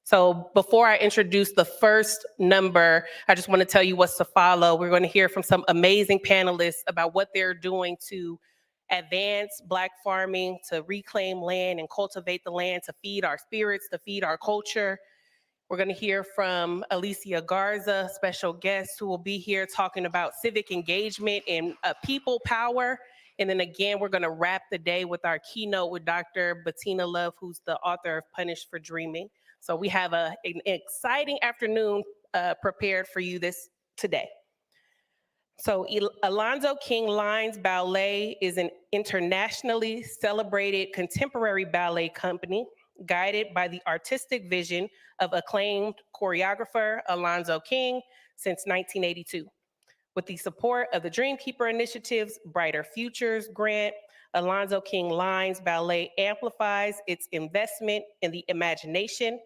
So before I introduce the first number, I just want to tell you what's to follow. We're going to hear from some amazing panelists about what they're doing to advance Black farming, to reclaim land and cultivate the land, to feed our spirits, to feed our culture. We're going to hear from Alicia Garza, special guest, who will be here talking about civic engagement and people power. And then again, we're going to wrap the day with our keynote with Dr. Bettina Love, who's the author of Punished for Dreaming. So we have an exciting afternoon prepared for you today. So Alonzo King Lines Ballet is an internationally celebrated contemporary ballet company guided by the artistic vision of acclaimed choreographer Alonzo King since 1982. With the support of the Dreamkeeper Initiative's Brighter Futures grant, Alonzo King Lines Ballet amplifies its investment in the imagination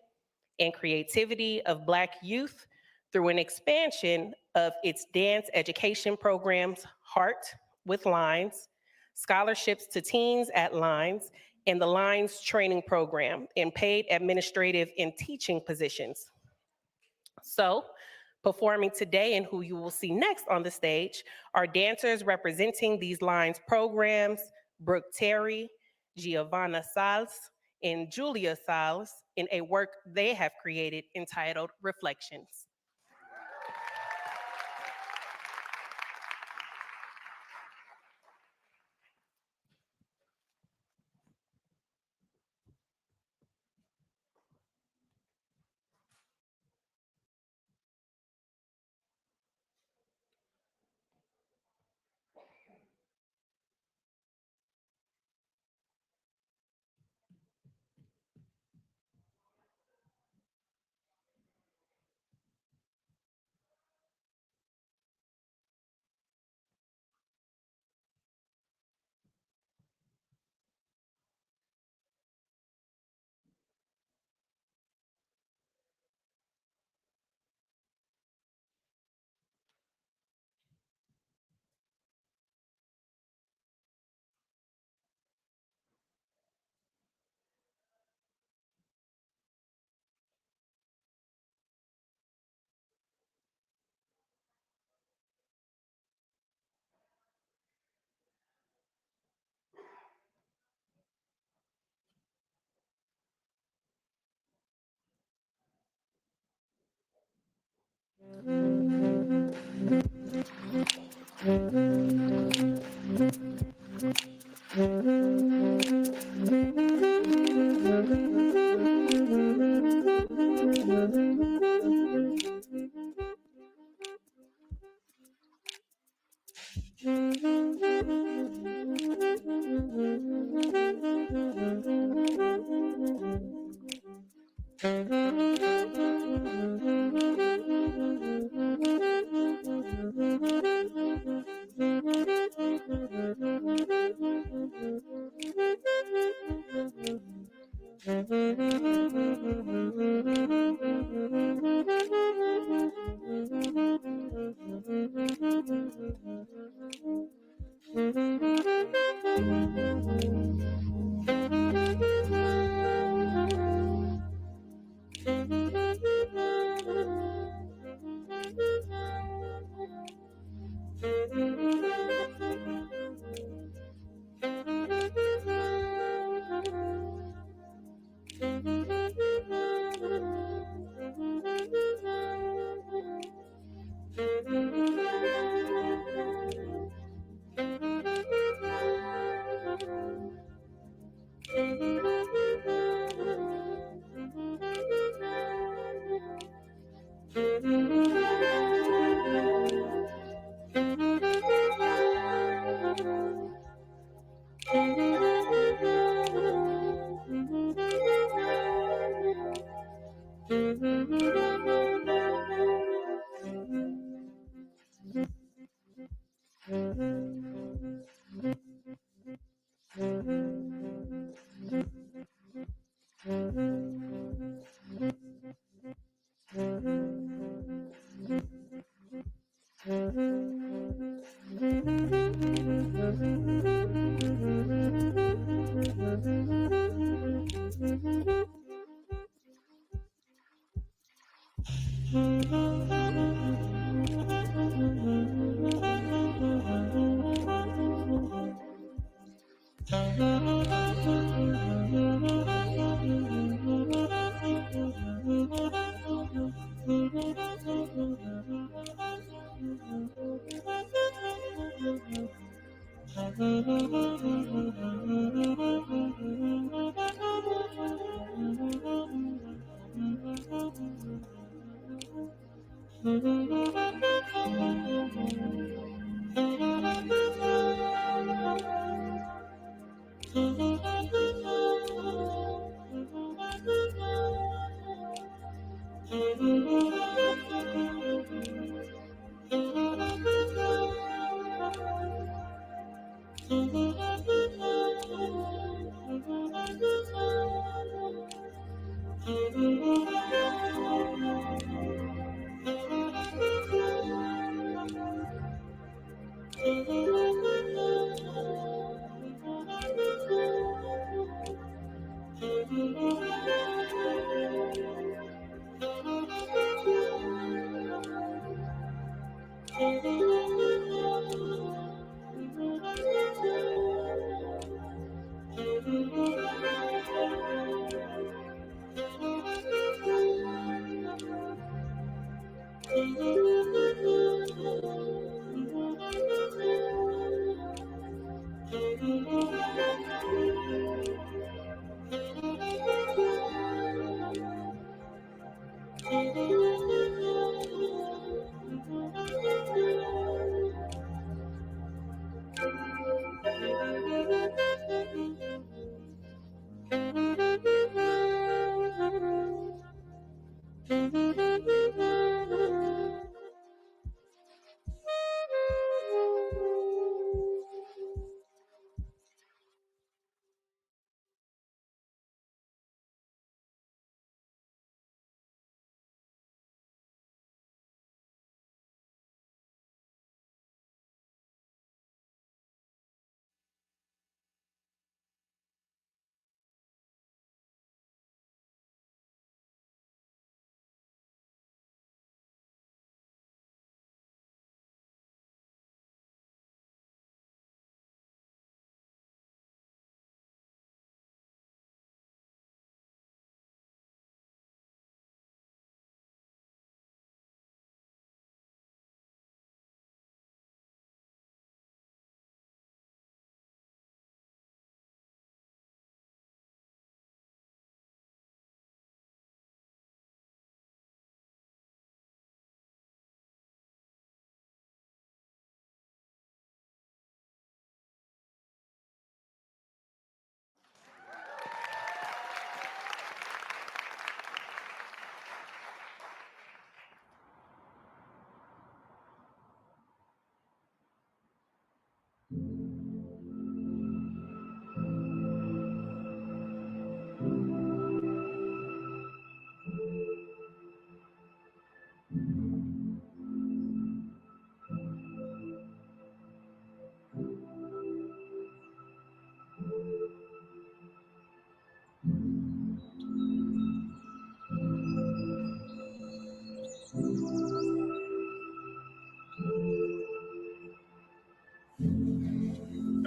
and creativity of Black youth through an expansion of its dance education programs, Heart with Lines, scholarships to teens at Lines, and the Lines training program, and paid administrative and teaching positions. So, performing today and who you will see next on the stage are dancers representing these Lines programs, Brooke Terry, Giovanna Sals, and Julia Sals, in a work they have created entitled Reflections.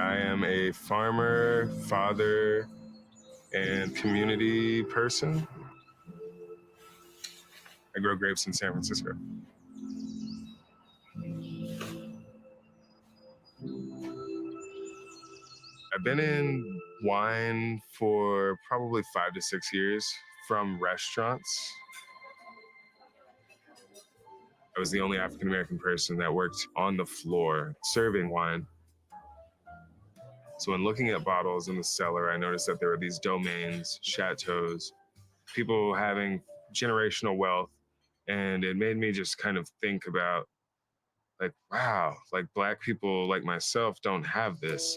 I am a farmer, father, and community person. I grow grapes in San Francisco. I've been in wine for probably 5 to 6 years from restaurants. I was the only African American person that worked on the floor serving wine. So when looking at bottles in the cellar, I noticed that there were these domains, chateaus, people having generational wealth. And it made me just kind of think about, like, wow, like Black people like myself don't have this.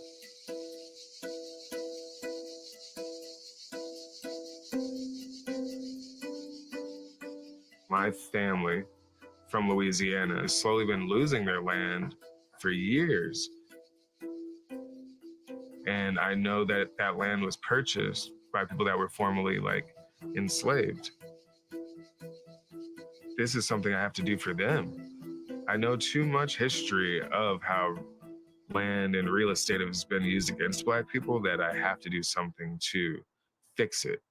My family from Louisiana has slowly been losing their land for years. And I know that that land was purchased by people that were formerly like enslaved. This is something I have to do for them. I know too much history of how land and real estate has been used against Black people that I have to do something to fix it.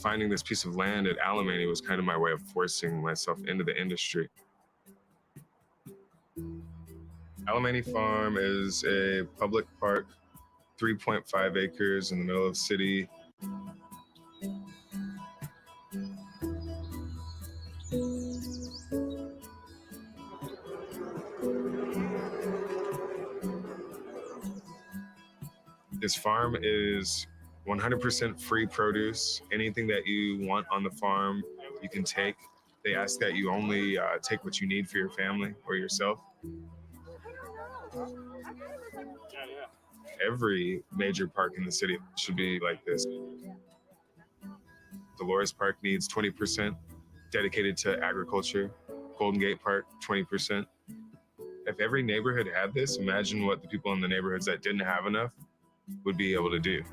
Finding this piece of land at Alamany was kind of my way of forcing myself into the industry. Alamany Farm is a public park, 3.5 acres in the middle of the city. This farm is 100% free produce. Anything that you want on the farm, you can take. They ask that you only take what you need for your family or yourself. Every major park in the city should be like this. Dolores Park needs 20% dedicated to agriculture. Golden Gate Park, 20%. If every neighborhood had this, imagine what the people in the neighborhoods that didn't have enough would be able to do.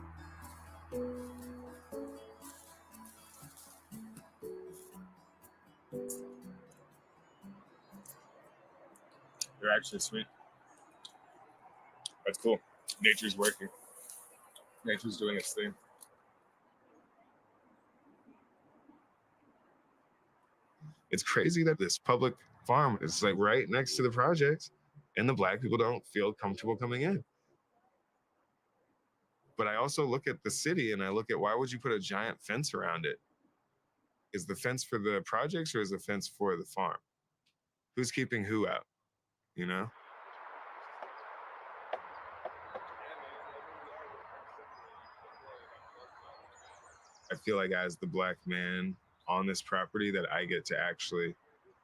They're actually sweet. That's cool. Nature's working. Nature's doing its thing. It's crazy that this public farm is like right next to the project and the Black people don't feel comfortable coming in. But I also look at the city and I look at, why would you put a giant fence around it? Is the fence for the projects or is the fence for the farm? Who's keeping who out, you know? I feel like as the Black man on this property that I get to actually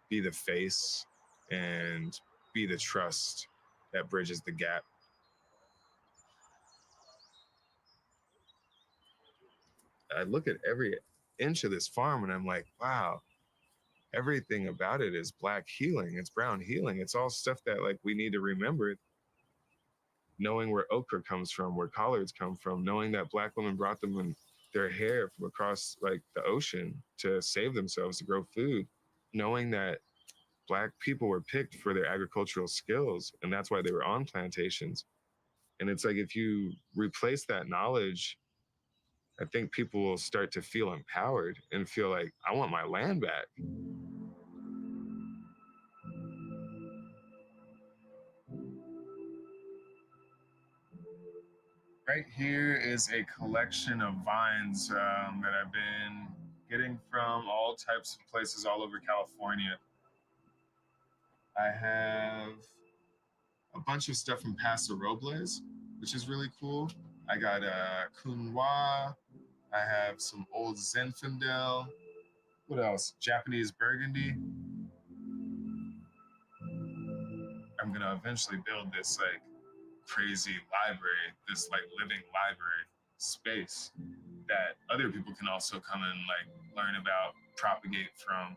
be the face and be the trust that bridges the gap. I look at every inch of this farm and I'm like, wow, everything about it is Black healing. It's brown healing. It's all stuff that like we need to remember. Knowing where okra comes from, where collards come from, knowing that Black women brought them in their hair from across like the ocean to save themselves, to grow food, knowing that Black people were picked for their agricultural skills and that's why they were on plantations. And it's like, if you replace that knowledge, I think people will start to feel empowered and feel like, I want my land back. Right here is a collection of vines that I've been getting from all types of places all over California. I have a bunch of stuff from Paso Robles, which is really cool. I got Kunwa. I have some old Zinfandel. What else? Japanese Burgundy. I'm gonna eventually build this like crazy library, this like living library space that other people can also come and like learn about, propagate from.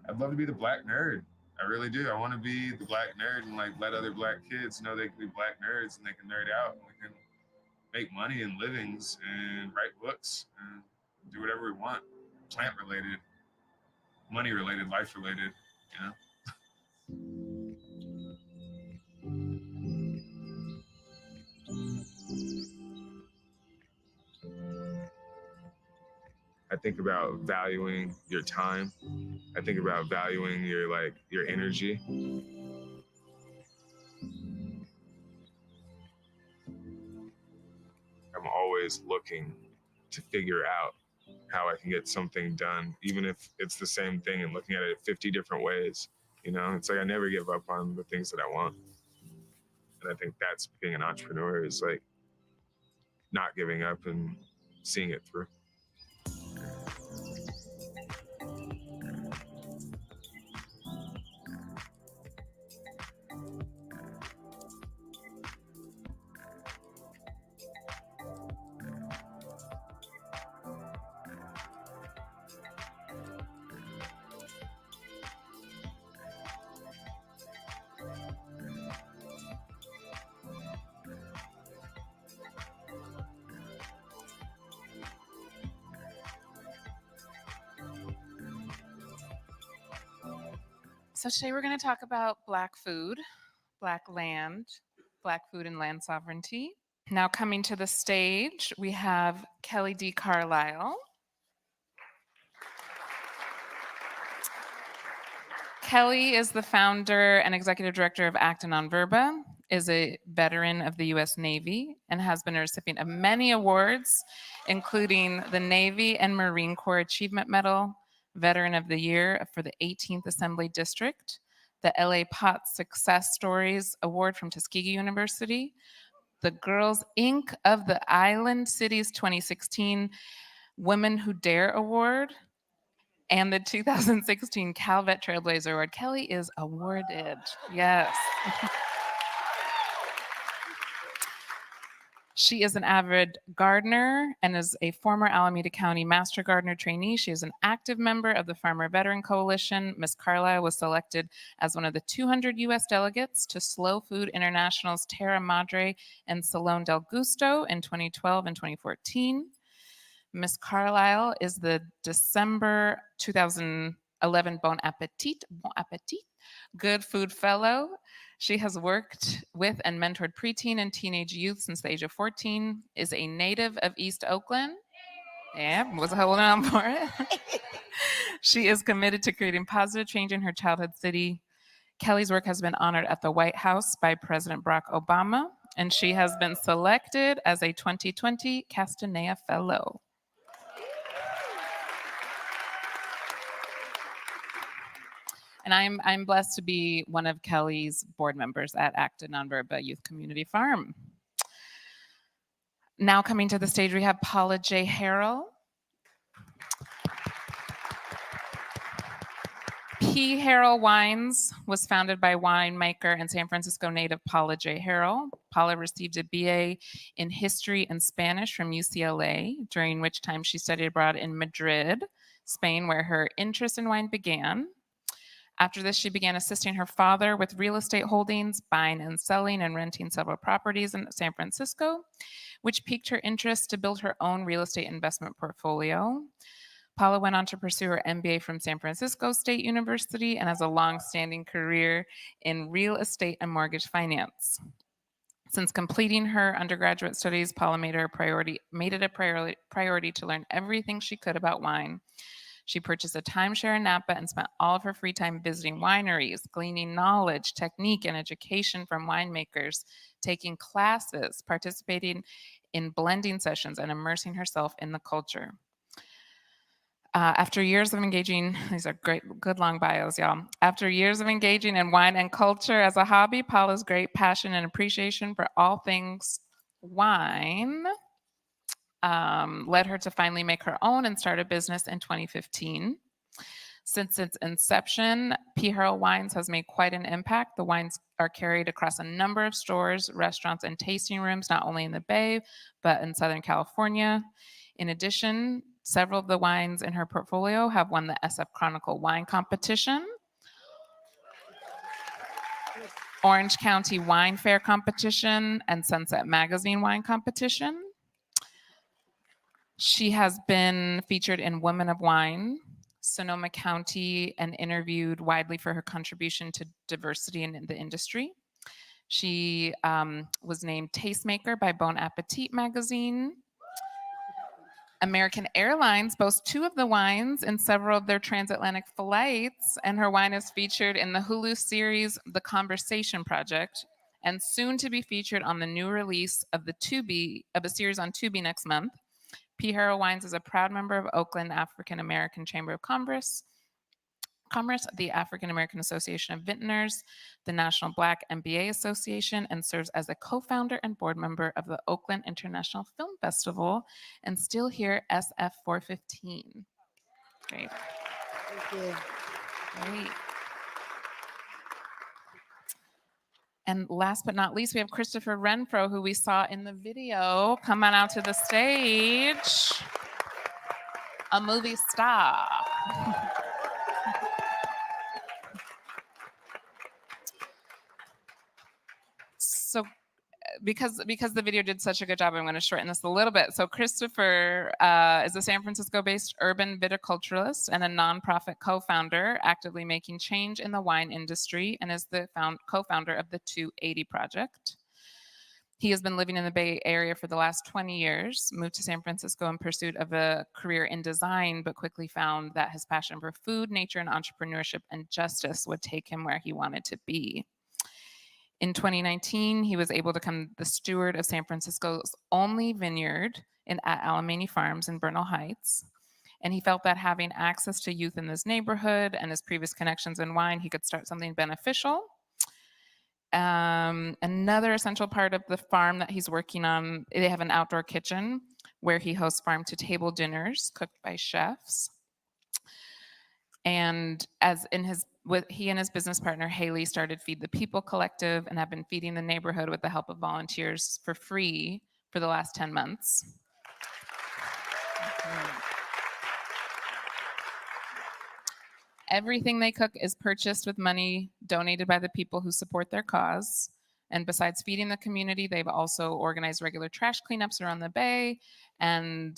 I'd love to be the Black nerd. I really do. I want to be the Black nerd and like let other Black kids know they can be Black nerds and they can nerd out and we can make money and livings and write books and do whatever we want. Plant related, money related, life related. You know? I think about valuing your time. I think about valuing your energy. I'm always looking to figure out how I can get something done, even if it's the same thing and looking at it 50 different ways. You know, it's like I never give up on the things that I want. And I think that's being an entrepreneur, is like not giving up and seeing it through. So today we're going to talk about Black food, Black land, Black food and land sovereignty. Now coming to the stage, we have Kelly D. Carlisle. Kelly is the founder and executive director of Acta Non Verba, is a veteran of the U.S. Navy, and has been a recipient of many awards, including the Navy and Marine Corps Achievement Medal, Veteran of the Year for the 18th Assembly District, the LA Potts Success Stories Award from Tuskegee University, the Girls Inc. of the Island Cities 2016 Women Who Dare Award, and the 2016 Calvet Trailblazer Award. Kelly is awarded. Yes. She is an avid gardener and is a former Alameda County Master Gardener trainee. She is an active member of the Farmer Veteran Coalition. Ms. Carlisle was selected as one of the 200 U.S. delegates to Slow Food International's Terra Madre and Salon del Gusto in 2012 and 2014. Ms. Carlisle is the December 2011 Bon Appetit Good Food Fellow. She has worked with and mentored preteen and teenage youth since the age of 14, is a native of East Oakland. Yeah, was holding on for it. She is committed to creating positive change in her childhood city. Kelly's work has been honored at the White House by President Barack Obama, and she has been selected as a 2020 Castanea Fellow. And I'm blessed to be one of Kelly's board members at Acta Non Verba Youth Community Farm. Now coming to the stage, we have Paula J. Harrell. P. Harrell Wines was founded by winemaker and San Francisco native Paula J. Harrell. Paula received a BA in History and Spanish from UCLA, during which time she studied abroad in Madrid, Spain, where her interest in wine began. After this, she began assisting her father with real estate holdings, buying and selling and renting several properties in San Francisco, which piqued her interest to build her own real estate investment portfolio. Paula went on to pursue her MBA from San Francisco State University and has a long-standing career in real estate and mortgage finance. Since completing her undergraduate studies, Paula made it a priority to learn everything she could about wine. She purchased a timeshare in Napa and spent all of her free time visiting wineries, gleaning knowledge, technique, and education from winemakers, taking classes, participating in blending sessions, and immersing herself in the culture. After years of engaging, these are great, good long bios, y'all. After years of engaging in wine and culture as a hobby, Paula's great passion and appreciation for all things wine led her to finally make her own and start a business in 2015. Since its inception, P. Harrell Wines has made quite an impact. The wines are carried across a number of stores, restaurants, and tasting rooms, not only in the Bay, but in Southern California. In addition, several of the wines in her portfolio have won the SF Chronicle Wine Competition, Orange County Wine Fair Competition, and Sunset Magazine Wine Competition. She has been featured in Women of Wine, Sonoma County and interviewed widely for her contribution to diversity in the industry. She was named Tastemaker by Bon Appetit magazine. American Airlines boasts 2 of the wines in several of their transatlantic flights, and her wine is featured in the Hulu series The Conversation Project, and soon to be featured on the new release of a series on Tubi next month. P. Harrell Wines is a proud member of Oakland African American Chamber of Commerce, the African American Association of Vintners, the National Black MBA Association, and serves as a co-founder and board member of the Oakland International Film Festival, and still here SF 415. Great. Thank you. Great. And last but not least, we have Christopher Renfro, who we saw in the video. Come on out to the stage. A movie star. So because the video did such a good job, I'm going to shorten this a little bit. So Christopher is a San Francisco-based urban viticulturalist and a nonprofit co-founder actively making change in the wine industry, and is the co-founder of the 280 Project. He has been living in the Bay Area for the last 20 years, moved to San Francisco in pursuit of a career in design, but quickly found that his passion for food, nature, and entrepreneurship and justice would take him where he wanted to be. In 2019, he was able to become the steward of San Francisco's only vineyard at Alamany Farms in Bernal Heights. And he felt that having access to youth in this neighborhood and his previous connections in wine, he could start something beneficial. Another essential part of the farm that he's working on, they have an outdoor kitchen where he hosts farm-to-table dinners cooked by chefs. And he and his business partner Haley started Feed the People Collective and have been feeding the neighborhood with the help of volunteers for free for the last 10 months. Everything they cook is purchased with money donated by the people who support their cause. And besides feeding the community, they've also organized regular trash cleanups around the Bay, and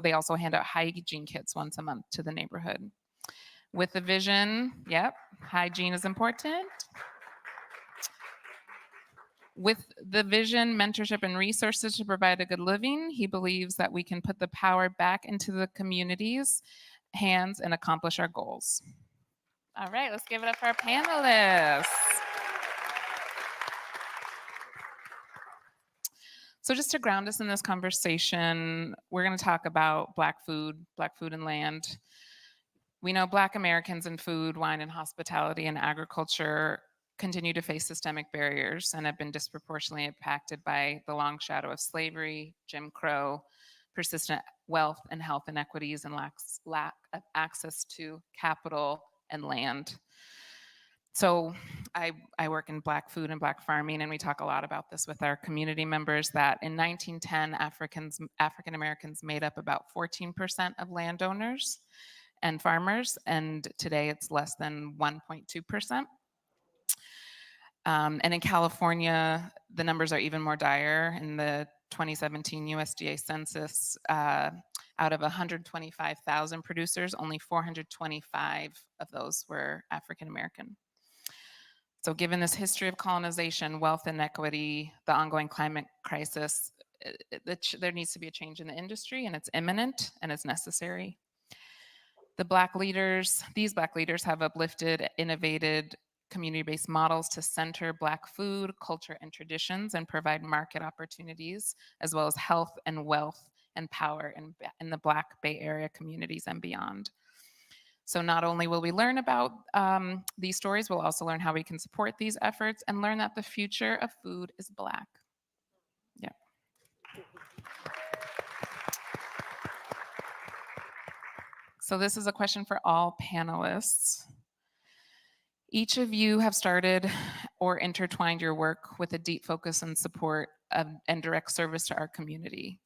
they also hand out hygiene kits once a month to the neighborhood. With the vision, hygiene is important. With the vision, mentorship, and resources to provide a good living, he believes that we can put the power back into the community's hands and accomplish our goals. All right, let's give it up for our panelists. So just to ground us in this conversation, we're going to talk about Black food and land. We know Black Americans in food, wine, and hospitality and agriculture continue to face systemic barriers and have been disproportionately impacted by the long shadow of slavery, Jim Crow, persistent wealth and health inequities, and lack of access to capital and land. So I work in Black food and Black farming, and we talk a lot about this with our community members, that in 1910, African Americans made up about 14% of landowners and farmers, and today it's less than 1.2%. And in California, the numbers are even more dire. In the 2017 USDA census, out of 125,000 producers, only 425 of those were African American. So given this history of colonization, wealth inequity, the ongoing climate crisis, there needs to be a change in the industry, and it's imminent and it's necessary. These Black leaders have uplifted, innovated community-based models to center Black food, culture, and traditions, and provide market opportunities, as well as health and wealth and power in the Black Bay Area communities and beyond. So not only will we learn about these stories, we'll also learn how we can support these efforts and learn that the future of food is Black. Yeah. So this is a question for all panelists. Each of you have started or intertwined your work with a deep focus and support and direct service to our community.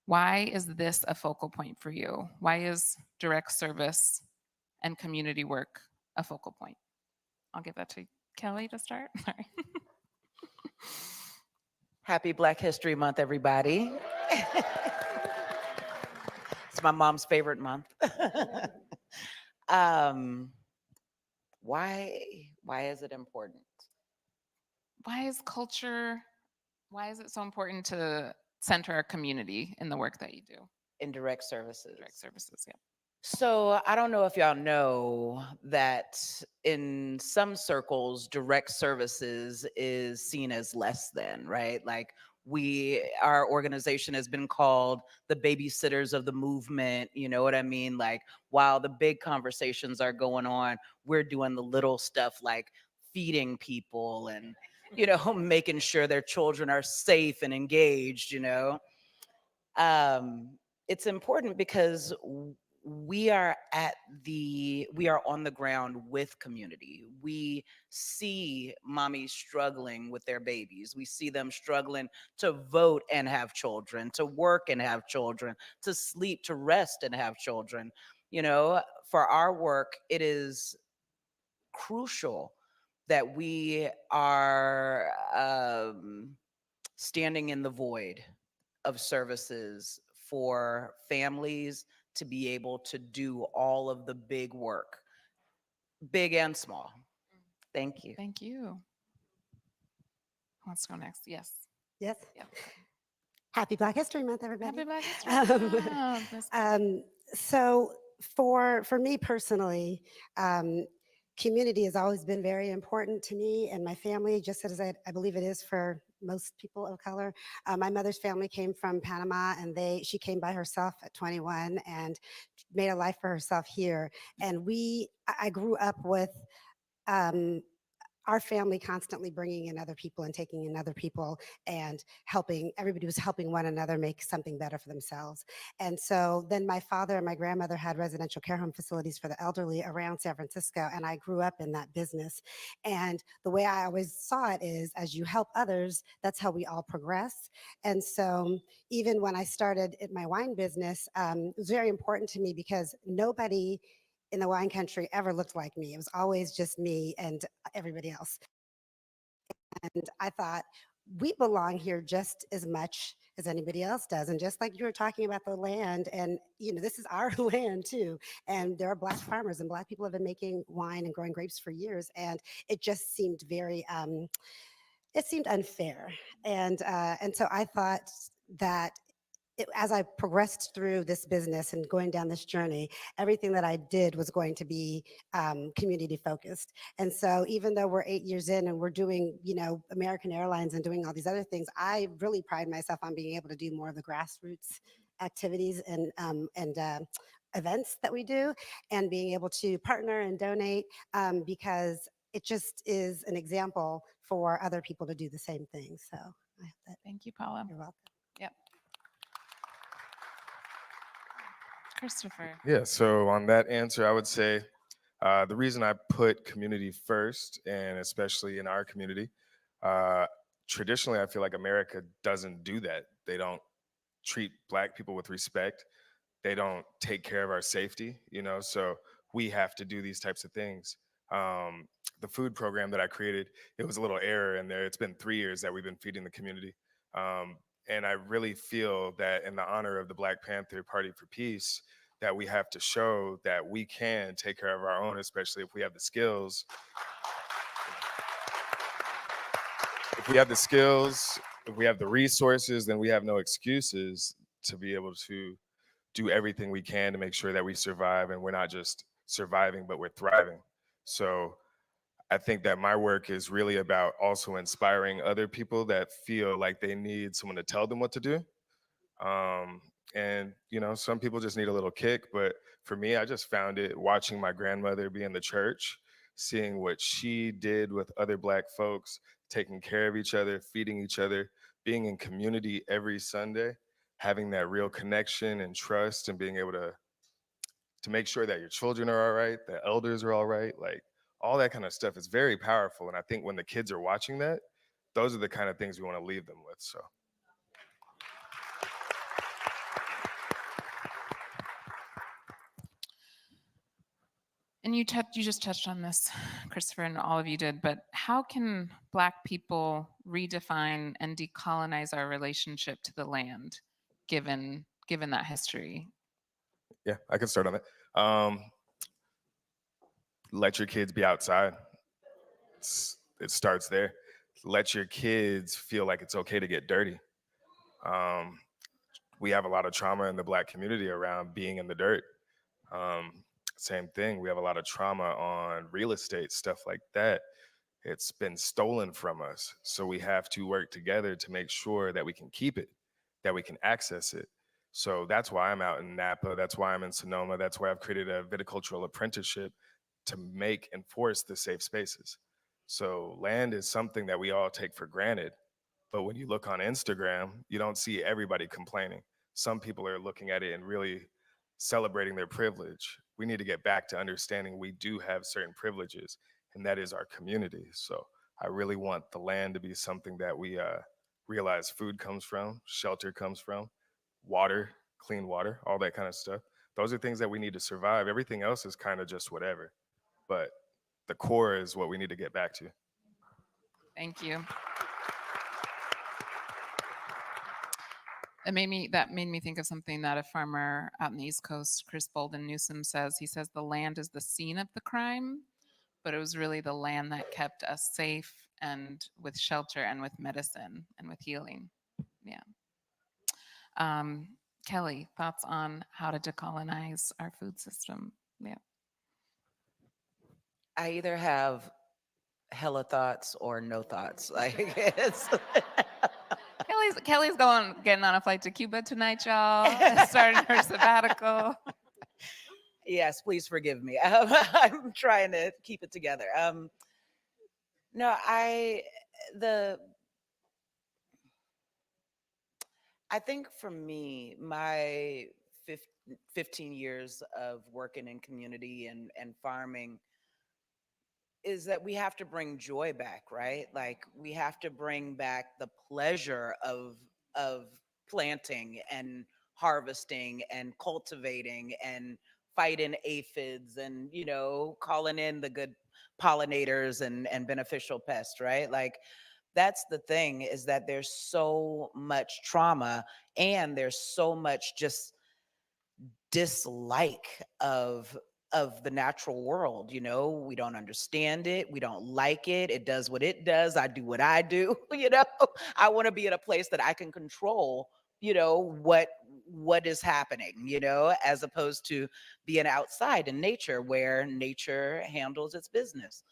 Why is this a focal point for you? Why is direct service and community work a focal point? I'll give that to Kelly to start. Sorry. Happy Black History Month, everybody. It's my mom's favorite month. Why is it important? Why is it so important to center our community in the work that you do? In direct services. Direct services, yeah. So I don't know if y'all know that in some circles, direct services is seen as less than, right? Like our organization has been called the babysitters of the movement. You know what I mean? Like while the big conversations are going on, we're doing the little stuff like feeding people and, making sure their children are safe and engaged, it's important because we are on the ground with community. We see mommies struggling with their babies. We see them struggling to vote and have children, to work and have children, to sleep, to rest and have children. For our work, it is crucial that we are standing in the void of services for families to be able to do all of the big work, big and small. Thank you. Thank you. Let's go next. Yes. Yes. Yep. Happy Black History Month, everybody. Happy Black History Month. So for me personally, community has always been very important to me and my family, just as I believe it is for most people of color. My mother's family came from Panama, and she came by herself at 21 and made a life for herself here. And I grew up with our family constantly bringing in other people and taking in other people and helping. Everybody was helping one another make something better for themselves. And so then my father and my grandmother had residential care home facilities for the elderly around San Francisco, and I grew up in that business. And the way I always saw it is, as you help others, that's how we all progress. And so even when I started my wine business, it was very important to me because nobody in the wine country ever looked like me. It was always just me and everybody else. And I thought, we belong here just as much as anybody else does. And just like you were talking about the land, and this is our land too. And there are Black farmers, and Black people have been making wine and growing grapes for years. And it just seemed very, it seemed unfair. And so I thought that as I progressed through this business and going down this journey, everything that I did was going to be community focused. And so even though we're 8 years in and we're doing, American Airlines and doing all these other things, I really pride myself on being able to do more of the grassroots activities and events that we do, and being able to partner and donate because it just is an example for other people to do the same thing. So I hope that. Thank you, Paula. You're welcome. Yep. Christopher. Yeah, so on that answer, I would say the reason I put community first, and especially in our community, traditionally, I feel like America doesn't do that. They don't treat Black people with respect. They don't take care of our safety, so we have to do these types of things. The food program that I created, it was a little error in there. It's been 3 years that we've been feeding the community. And I really feel that in the honor of the Black Panther Party for Peace, that we have to show that we can take care of our own, especially if we have the skills. If we have the skills, if we have the resources, then we have no excuses to be able to do everything we can to make sure that we survive, and we're not just surviving, but we're thriving. So I think that my work is really about also inspiring other people that feel like they need someone to tell them what to do. And, some people just need a little kick, but for me, I just found it watching my grandmother be in the church, seeing what she did with other Black folks, taking care of each other, feeding each other, being in community every Sunday, having that real connection and trust, and being able to make sure that your children are all right, the elders are all right, like all that kind of stuff is very powerful. And I think when the kids are watching that, those are the kind of things we want to leave them with. So. And you just touched on this, Christopher, and all of you did, but how can Black people redefine and decolonize our relationship to the land, given that history? Yeah, I can start on that. let your kids be outside. It starts there. Let your kids feel like it's okay to get dirty. Um, we have a lot of trauma in the Black community around being in the dirt. Same thing. We have a lot of trauma on real estate, stuff like that. It's been stolen from us. So we have to work together to make sure that we can keep it, that we can access it. So that's why I'm out in Napa. That's why I'm in Sonoma. That's why I've created a viticultural apprenticeship to make and force the safe spaces. So land is something that we all take for granted. But when you look on Instagram, you don't see everybody complaining. Some people are looking at it and really celebrating their privilege. We need to get back to understanding we do have certain privileges, and that is our community. So I really want the land to be something that we realize food comes from, shelter comes from, water, clean water, all that kind of stuff. Those are things that we need to survive. Everything else is kind of just whatever. But the core is what we need to get back to. Thank you. That made me think of something that a farmer out in the East Coast, Chris Bolden Newsom, says. He says the land is the scene of the crime, but it was really the land that kept us safe and with shelter and with medicine and with healing. Yeah. Kelly, thoughts on how to decolonize our food system? Yeah. I either have hella thoughts or no thoughts. Like it's Kelly's getting on a flight to Cuba tonight, y'all. Starting her sabbatical. Yes, please forgive me. I'm trying to keep it together. No, I think for me, my 15 years of working in community and farming is that we have to bring joy back, right? Like we have to bring back the pleasure of planting and harvesting and cultivating and fighting aphids and, you know, calling in the good pollinators and beneficial pests, right? Like that's the thing, is that there's so much trauma and there's so much just dislike of the natural world. You know, we don't understand it, we don't like it, it does what it does, I do what I do. You know, I want to be in a place that I can control, you know, what is happening, you know, as opposed to being outside in nature where nature handles its business.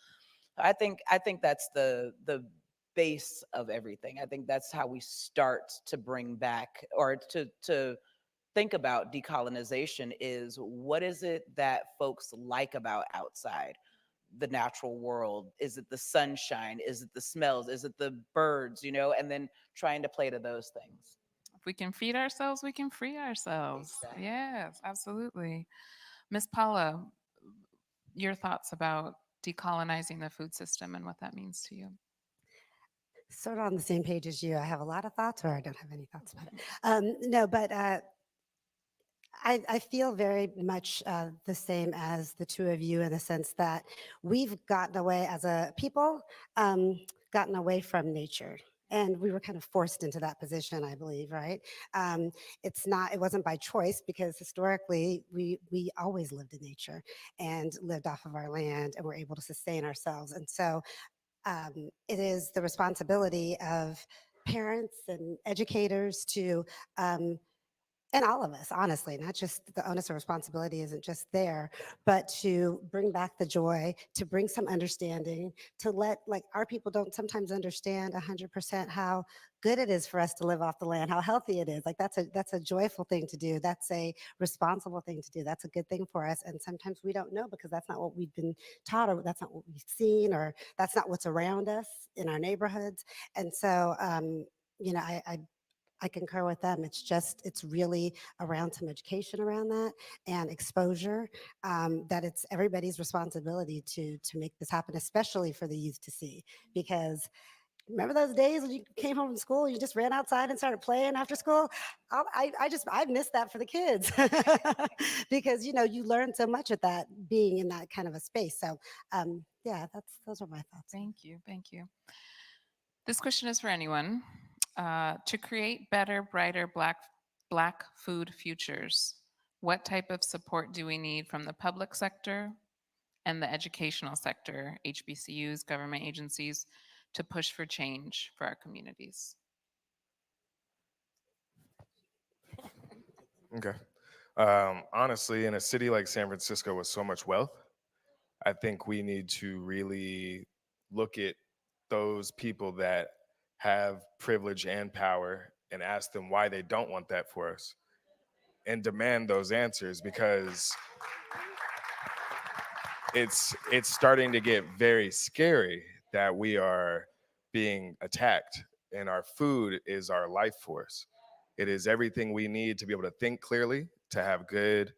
I think that's the base of everything. I think that's how we start to bring back, or to think about decolonization, is what is it that folks like about outside the natural world? Is it the sunshine? Is it the smells? Is it the birds, you know? And then trying to play to those things. If we can feed ourselves, we can free ourselves. Exactly. Yes, absolutely. Miss Paula, your thoughts about decolonizing the food system and what that means to you? Sort of on the same page as you. I have a lot of thoughts, or I don't have any thoughts about it. No, but I feel very much the same as the two of you, in the sense that we've gotten away as a people, gotten away from nature. And we were kind of forced into that position, I believe, right? It wasn't by choice, because historically we always lived in nature and lived off of our land and were able to sustain ourselves. And so it is the responsibility of parents and educators to, and all of us, honestly, not just the onus of responsibility isn't just there, but to bring back the joy, to bring some understanding, to let, like, our people don't sometimes understand 100% how good it is for us to live off the land, how healthy it is. Like that's a joyful thing to do. That's a responsible thing to do. That's a good thing for us. And sometimes we don't know, because that's not what we've been taught, or that's not what we've seen, or that's not what's around us in our neighborhoods. And so, you know, I concur with them. It's really around some education around that and exposure, that it's everybody's responsibility to make this happen, especially for the youth to see. Because remember those days when you came home from school, you just ran outside and started playing after school? I miss that for the kids because, you know, you learn so much at that, being in that kind of a space. So yeah, those are my thoughts. Thank you. Thank you. This question is for anyone. To create better, brighter Black food futures, what type of support do we need from the public sector and the educational sector, HBCUs, government agencies, to push for change for our communities? Okay. Honestly, in a city like San Francisco with so much wealth, I think we need to really look at those people that have privilege and power and ask them why they don't want that for us and demand those answers, because it's starting to get very scary that we are being attacked, and our food is our life force. It is everything we need to be able to think clearly, to have good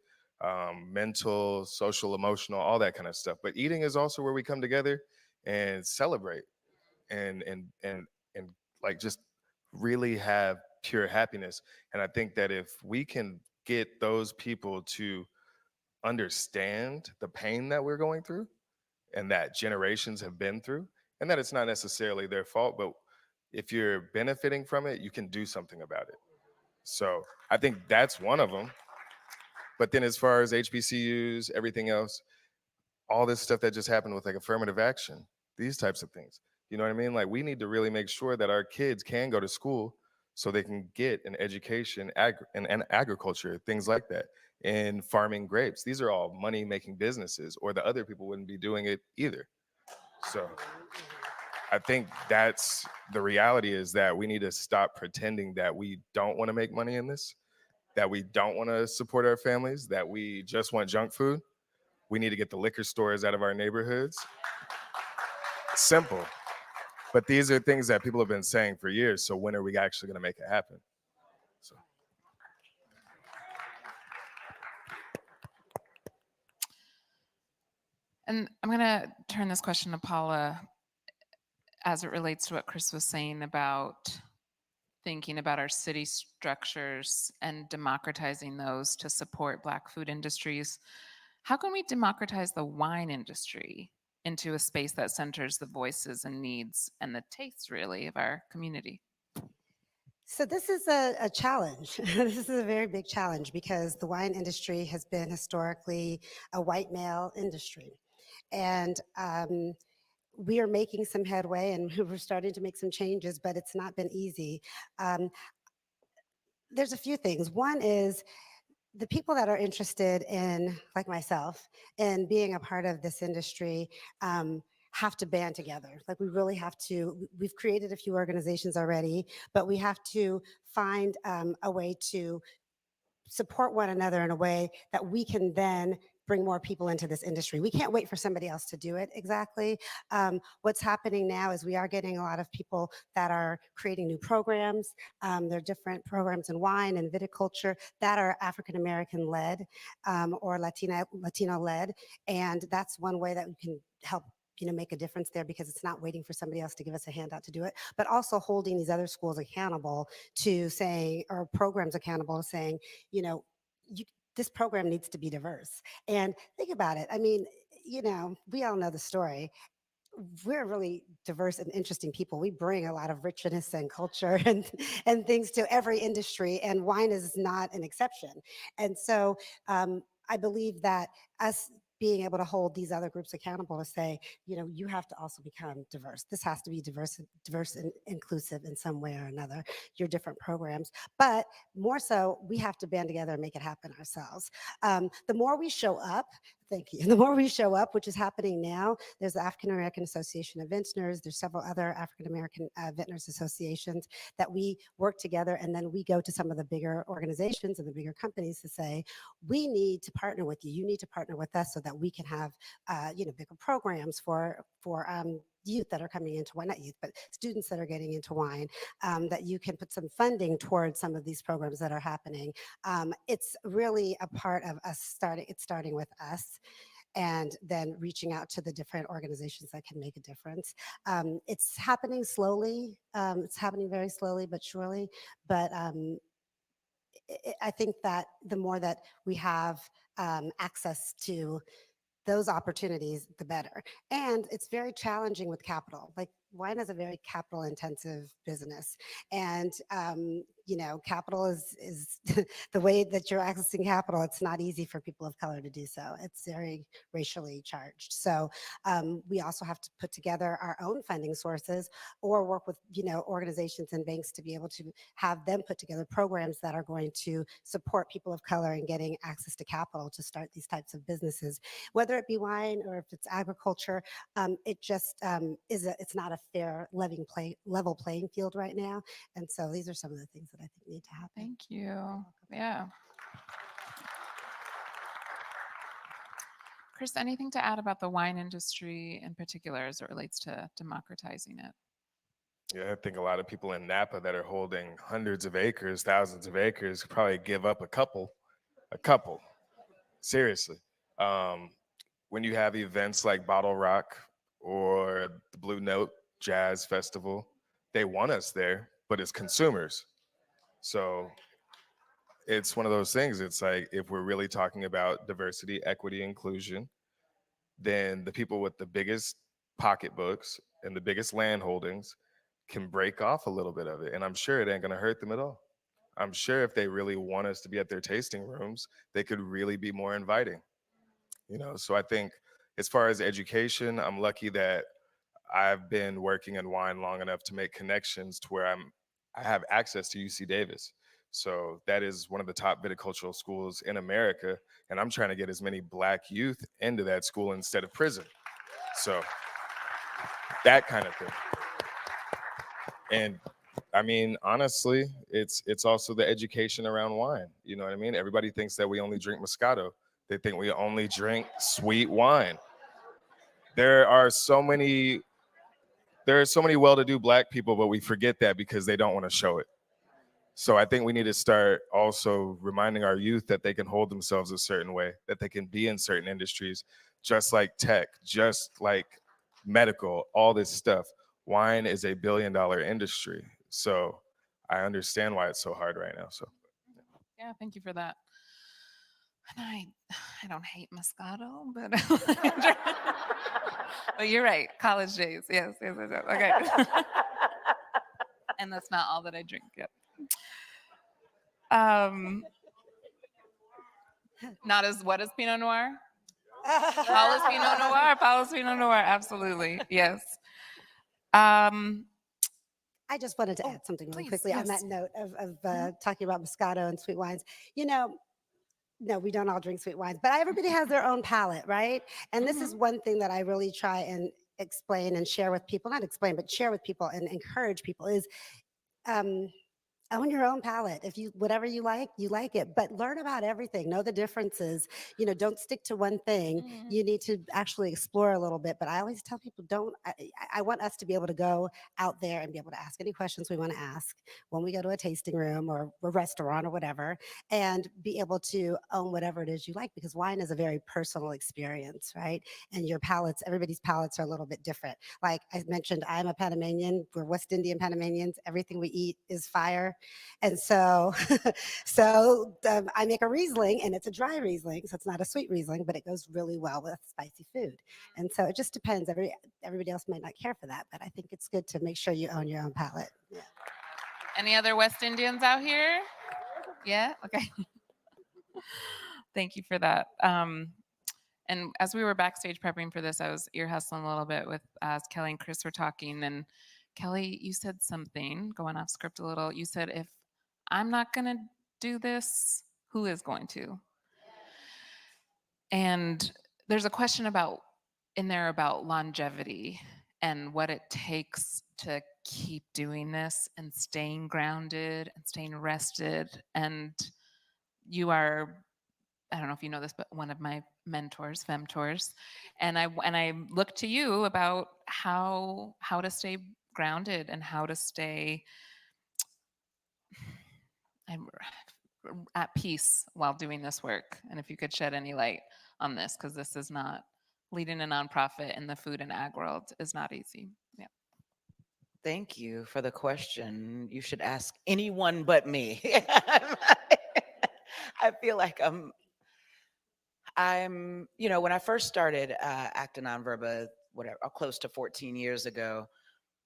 mental, social, emotional, all that kind of stuff. But eating is also where we come together and celebrate and like just really have pure happiness. And I think that if we can get those people to understand the pain that we're going through and that generations have been through, and that it's not necessarily their fault, but if you're benefiting from it, you can do something about it. So I think that's one of them. But then as far as HBCUs, everything else, all this stuff that just happened with like affirmative action, these types of things, you know what I mean? Like we need to really make sure that our kids can go to school so they can get an education and agriculture, things like that, and farming grapes. These are all money-making businesses, or the other people wouldn't be doing it either. So I think that's the reality, is that we need to stop pretending that we don't want to make money in this, that we don't want to support our families, that we just want junk food. We need to get the liquor stores out of our neighborhoods. Simple. But these are things that people have been saying for years. So when are we actually going to make it happen? So. And I'm going to turn this question to Paula as it relates to what Chris was saying about thinking about our city structures and democratizing those to support Black food industries. How can we democratize the wine industry into a space that centers the voices and needs and the tastes, really, of our community? So this is a challenge. This is a very big challenge because the wine industry has been historically a white male industry. And we are making some headway and we're starting to make some changes, but it's not been easy. There's a few things. One is the people that are interested in, like myself, in being a part of this industry have to band together. Like we really have to, we've created a few organizations already, but we have to find a way to support one another in a way that we can then bring more people into this industry. We can't wait for somebody else to do it exactly. What's happening now is we are getting a lot of people that are creating new programs. There are different programs in wine and viticulture that are African-American led or Latino led. And that's one way that we can help make a difference there, because it's not waiting for somebody else to give us a handout to do it, but also holding these other schools accountable to saying, or programs accountable to saying, this program needs to be diverse. And think about it. I mean, we all know the story. We're really diverse and interesting people. We bring a lot of richness and culture and things to every industry, and wine is not an exception. And so I believe that us being able to hold these other groups accountable to say, you have to also become diverse. This has to be diverse and inclusive in some way or another, your different programs. But more so, we have to band together and make it happen ourselves. The more we show up, thank you. The more we show up, which is happening now, there's the African American Association of Vintners, there's several other African American vintners associations that we work together, and then we go to some of the bigger organizations and the bigger companies to say, we need to partner with you. You need to partner with us so that we can have, bigger programs for youth that are coming into wine, not youth, but students that are getting into wine, that you can put some funding towards some of these programs that are happening. It's really a part of us starting with us and then reaching out to the different organizations that can make a difference. It's happening slowly. It's happening very slowly but surely. But I think that the more that we have access to those opportunities, the better. And it's very challenging with capital. Like wine is a very capital intensive business. And capital is the way that you're accessing capital. It's not easy for people of color to do so. It's very racially charged. So we also have to put together our own funding sources or work with, organizations and banks to be able to have them put together programs that are going to support people of color in getting access to capital to start these types of businesses, whether it be wine or if it's agriculture. It just it's not a fair level playing field right now. And so these are some of the things that I think need to happen. Thank you. Yeah. Chris, anything to add about the wine industry in particular as it relates to democratizing it? Yeah, I think a lot of people in Napa that are holding hundreds of acres, thousands of acres, could probably give up a couple, seriously. When you have events like Bottle Rock or the Blue Note Jazz Festival, they want us there, but it's consumers. So it's one of those things. It's like, if we're really talking about diversity, equity, inclusion, then the people with the biggest pocketbooks and the biggest land holdings can break off a little bit of it. And I'm sure it ain't gonna hurt them at all. I'm sure if they really want us to be at their tasting rooms, they could really be more inviting. So I think as far as education, I'm lucky that I've been working in wine long enough to make connections to where I have access to UC Davis. So that is one of the top viticultural schools in America. And I'm trying to get as many Black youth into that school instead of prison. So that kind of thing. And I mean, honestly, it's also the education around wine. You know what I mean? Everybody thinks that we only drink Moscato. They think we only drink sweet wine. There are so many well-to-do Black people, but we forget that because they don't want to show it. So I think we need to start also reminding our youth that they can hold themselves a certain way, that they can be in certain industries, just like tech, just like medical, all this stuff. Wine is a billion-dollar industry. So I understand why it's so hard right now. So Yeah, thank you for that. And I don't hate Moscato, but but you're right. College days, yes. Okay. And that's not all that I drink. Yep. Not as what is Pinot Noir? Paula's Pinot Noir. Paula's Pinot Noir. Absolutely. Yes. I just wanted to add something really please, quickly on that yes. note of talking about Moscato and sweet wines. No, we don't all drink sweet wines, but everybody has their own palate, right? And this is one thing that I really try and explain and share with people, not explain, but share with people and encourage people is own your own palate. If whatever you like it, but learn about everything, know the differences, don't stick to one thing. You need to actually explore a little bit. But I always tell people, I want us to be able to go out there and be able to ask any questions we want to ask when we go to a tasting room or a restaurant or whatever, and be able to own whatever it is you like, because wine is a very personal experience, right? And everybody's palates are a little bit different. Like I mentioned, I'm a Panamanian, we're West Indian Panamanians. Everything we eat is fire. And so, I make a Riesling, and it's a dry Riesling, so it's not a sweet Riesling, but it goes really well with spicy food. And so it just depends. Everybody else might not care for that, but I think it's good to make sure you own your own palate. Yeah. Any other West Indians out here? Yeah. Okay. Thank you for that. And as we were backstage prepping for this, I was ear hustling a little bit with as Kelly and Chris were talking. And Kelly, you said something, going off script a little. You said, if I'm not going to do this, who is going to? And there's a question in there about longevity and what it takes to keep doing this and staying grounded and staying rested. And you are, I don't know if you know this, but one of my mentors, femtors. And I look to you about how to stay grounded and how to stay at peace while doing this work. And if you could shed any light on this, because this is not, leading a nonprofit in the food and ag world is not easy. Yeah. Thank you for the question. You should ask anyone but me. I feel like I'm, when I first started acting on Verba, close to 14 years ago,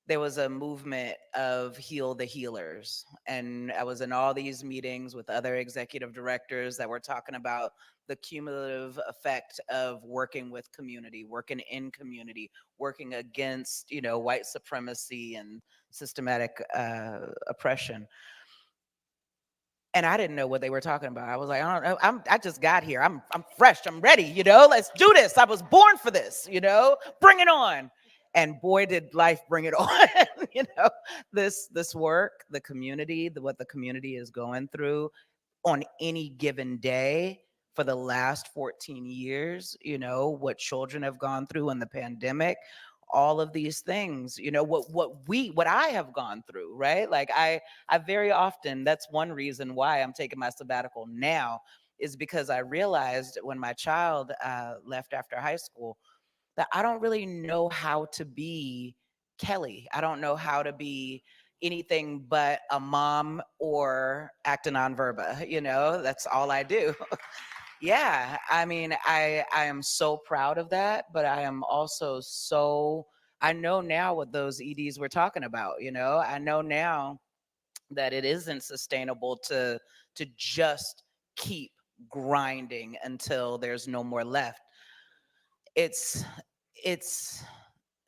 there was a movement of Heal the Healers. And I was in all these meetings with other executive directors that were talking about the cumulative effect of working with community, working in community, working against, white supremacy and systematic oppression. And I didn't know what they were talking about. I was like, I don't know. I just got here. I'm fresh. I'm ready. Let's do this. I was born for this. Bring it on. And boy, did life bring it on. This work, the community, what the community is going through on any given day for the last 14 years. What children have gone through in the pandemic. All of these things, what I have gone through, right? Like I very often, that's one reason why I'm taking my sabbatical now, is because I realized when my child left after high school that I don't really know how to be Kelly. I don't know how to be anything but a mom or act a nonverba. That's all I do. Yeah, I mean, I am so proud of that, but I am also I know now what those EDs were talking about, I know now that it isn't sustainable to just keep grinding until there's no more left.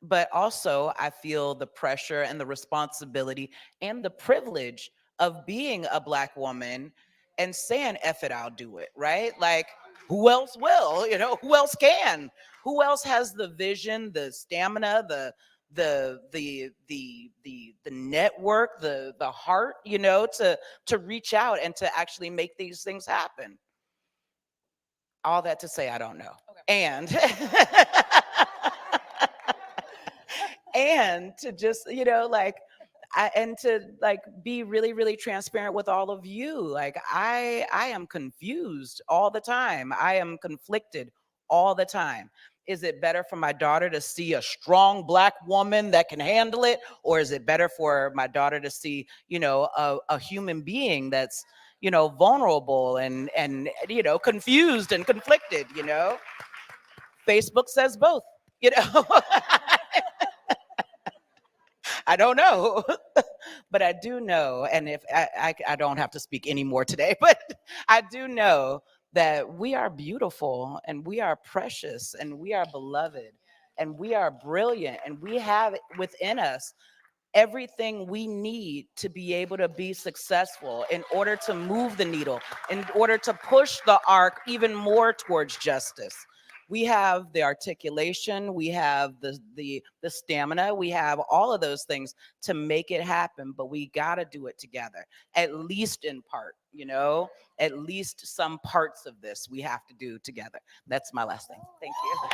But also I feel the pressure and the responsibility and the privilege of being a Black woman and saying, F it, I'll do it, right? Like, who else will, who else can? Who else has the vision, the stamina, the network, the heart, to reach out and to actually make these things happen? All that to say, I don't know. Okay. And to just, and to be really, really transparent with all of you. Like I am confused all the time. I am conflicted all the time. Is it better for my daughter to see a strong Black woman that can handle it? Or is it better for my daughter to see, a human being that's, vulnerable and confused and conflicted, Facebook says both, I don't know, but I do know, and if I don't have to speak anymore today, but I do know that we are beautiful and we are precious and we are beloved and we are brilliant and we have within us everything we need to be able to be successful in order to move the needle, in order to push the arc even more towards justice. We have the articulation, we have the stamina, we have all of those things to make it happen, but we got to do it together, at least in part, at least some parts of this we have to do together. That's my last thing. Thank you.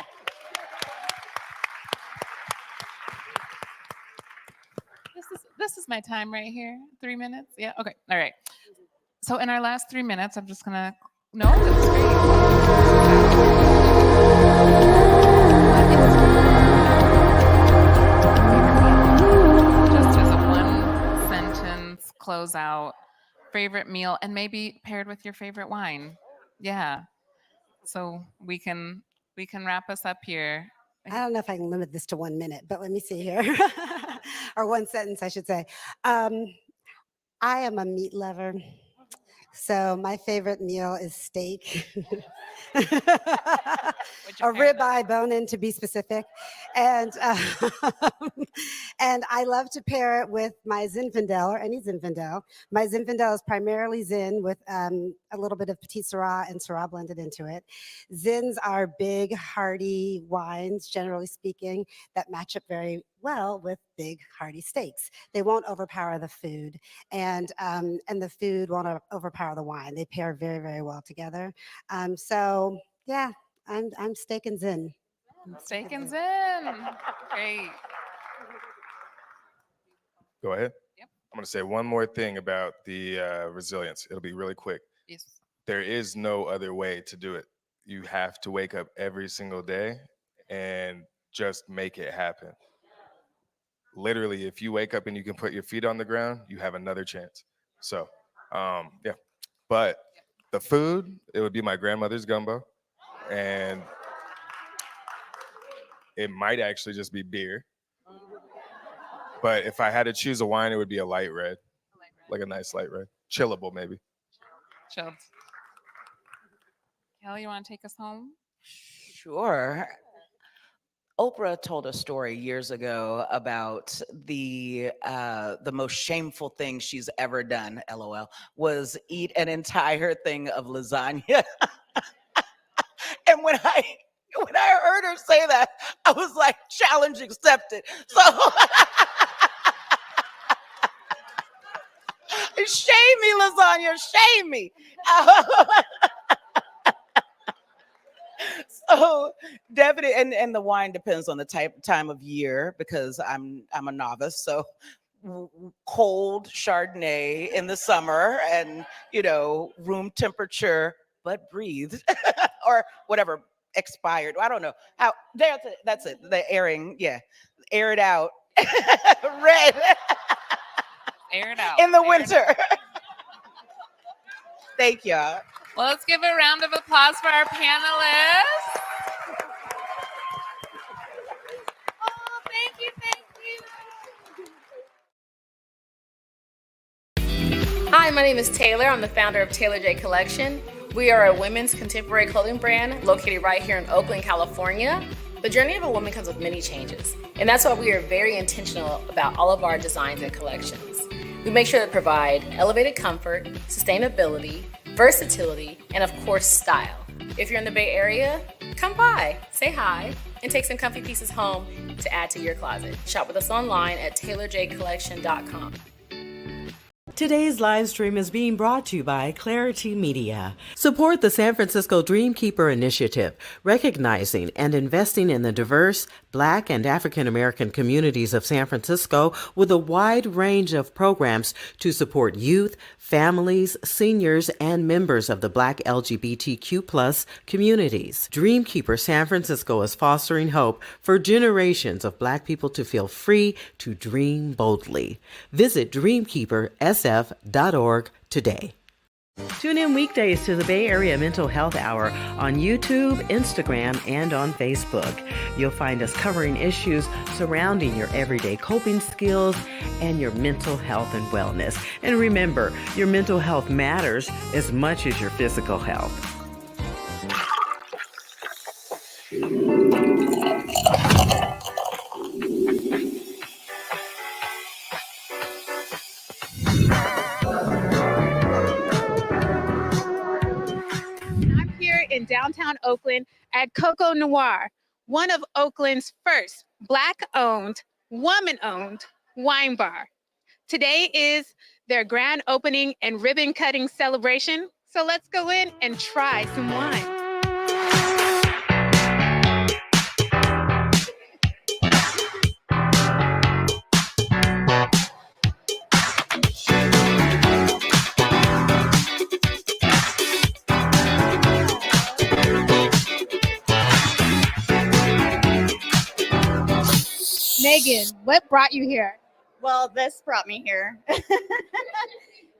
This is my time right here. 3 minutes. Yeah. Okay. All right. So in our last 3 minutes, I'm just gonna. No, that's great. Just as a one sentence close out, favorite meal, and maybe paired with your favorite wine. Yeah. So we can wrap us up here. I don't know if I can limit this to 1 minute, but let me see here. Or one sentence, I should say. I am a meat lover. So my favorite meal is steak. A ribeye bone-in, to be specific. And and I love to pair it with my Zinfandel, or any Zinfandel. My Zinfandel is primarily Zin with a little bit of Petit Syrah and Syrah blended into it. Zins are big, hearty wines, generally speaking, that match up very well with big, hearty steaks. They won't overpower the food, and the food won't overpower the wine. They pair very, very well together. So yeah, I'm steak and Zin. Steak and Zin. Great. Go ahead. Yep. I'm going to say one more thing about the resilience. It'll be really quick. Yes. There is no other way to do it. You have to wake up every single day and just make it happen. Literally, if you wake up and you can put your feet on the ground, you have another chance. So, yeah. But the food, it would be my grandmother's gumbo. And it might actually just be beer. But if I had to choose a wine, it would be a light red, like a nice light red, chillable maybe. Chilled. Kelly, you want to take us home? Sure. Oprah told a story years ago about the most shameful thing she's ever done, LOL, was eat an entire thing of lasagna. And when I heard her say that, I was like, challenge accepted. So shame me, lasagna, shame me. So definitely, and the wine depends on the time of year because I'm a novice. So cold Chardonnay in the summer, and room temperature, but breathed or whatever expired. I don't know how. That's it. The airing, yeah, air it out, red. Air it out in the winter. Thank you. Well, let's give a round of applause for our panelists. Oh, thank you. Hi, my name is Taylor. I'm the founder of Taylor J Collection. We are a women's contemporary clothing brand located right here in Oakland, California. The journey of a woman comes with many changes, and that's why we are very intentional about all of our designs and collections. We make sure to provide elevated comfort, sustainability, versatility, and of course, style. If you're in the Bay Area, come by, say hi, and take some comfy pieces home to add to your closet. Shop with us online at taylorjcollection.com. Today's live stream is being brought to you by Clarity Media. Support the San Francisco Dreamkeeper Initiative, recognizing and investing in the diverse Black and African American communities of San Francisco with a wide range of programs to support youth, families, seniors, and members of the Black LGBTQ+ communities. Dreamkeeper San Francisco is fostering hope for generations of Black people to feel free to dream boldly. Visit dreamkeepersf.org today. Tune in weekdays to the Bay Area Mental Health Hour on YouTube, Instagram, and on Facebook. You'll find us covering issues surrounding your everyday coping skills and your mental health and wellness. And remember, your mental health matters as much as your physical health. In downtown Oakland at Coco Noir, one of Oakland's first Black-owned, woman-owned wine bar. Today is their grand opening and ribbon-cutting celebration, so let's go in and try some wine. Megan, what brought you here? Well, this brought me here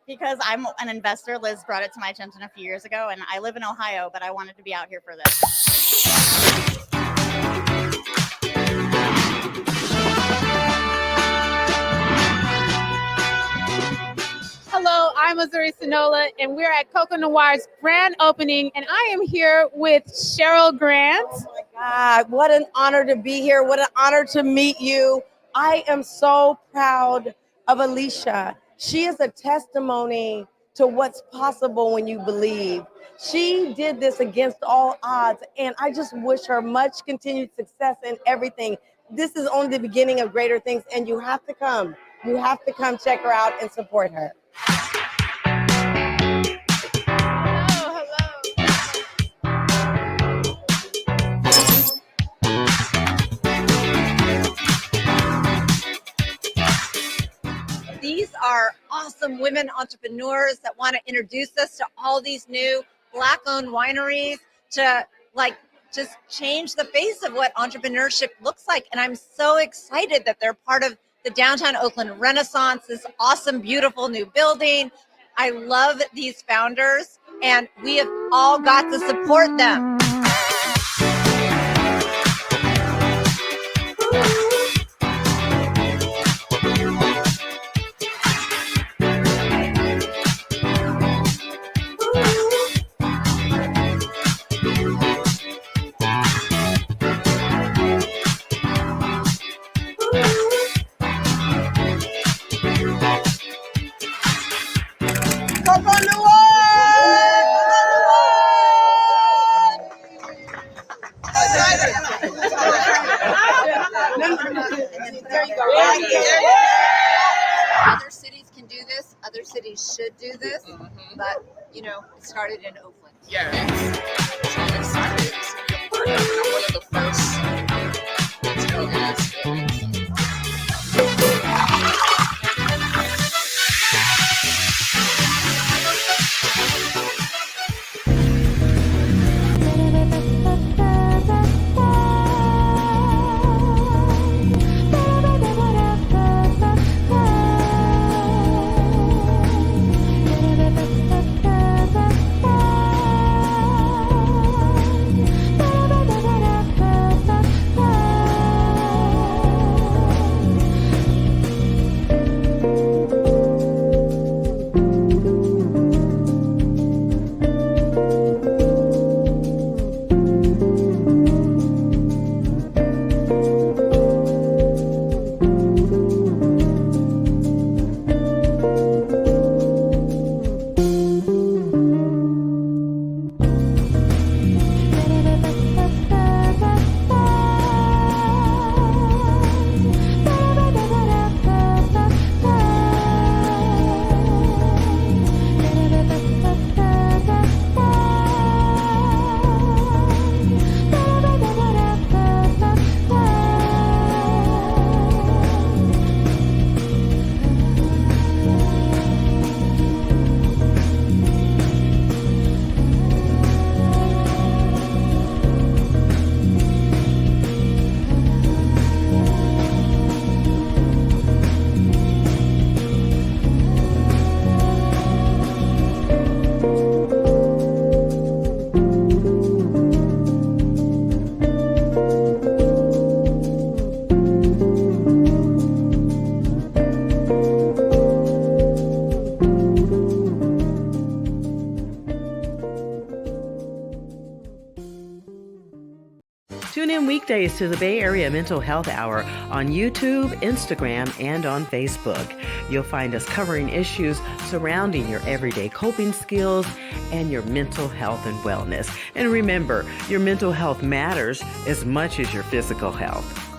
because I'm an investor. Liz brought it to my attention a few years ago, and I live in Ohio, but I wanted to be out here for this. Hello, I'm Missouri Sonola, and we're at Coco Noir's grand opening, and I am here with Cheryl Grant. Oh my God, what an honor to be here. What an honor to meet you. I am so proud of Alicia. She is a testimony to what's possible when you believe. She did this against all odds, and I just wish her much continued success in everything. This is only the beginning of greater things, and you have to come. You have to come check her out and support her. These are awesome women entrepreneurs that want to introduce us to all these new Black-owned wineries to just change the face of what entrepreneurship looks like. And I'm so excited that they're part of the Downtown Oakland Renaissance, this awesome, beautiful new building. I love these founders, and we have all got to support them. but you know, it started in Oakland. Yeah. So I'm excited to be a part of it. I'm one of the first retail heads. Tune in weekdays to the Bay Area Mental Health Hour on YouTube, Instagram, and on Facebook. You'll find us covering issues surrounding your everyday coping skills and your mental health and wellness. And remember, your mental health matters as much as your physical health.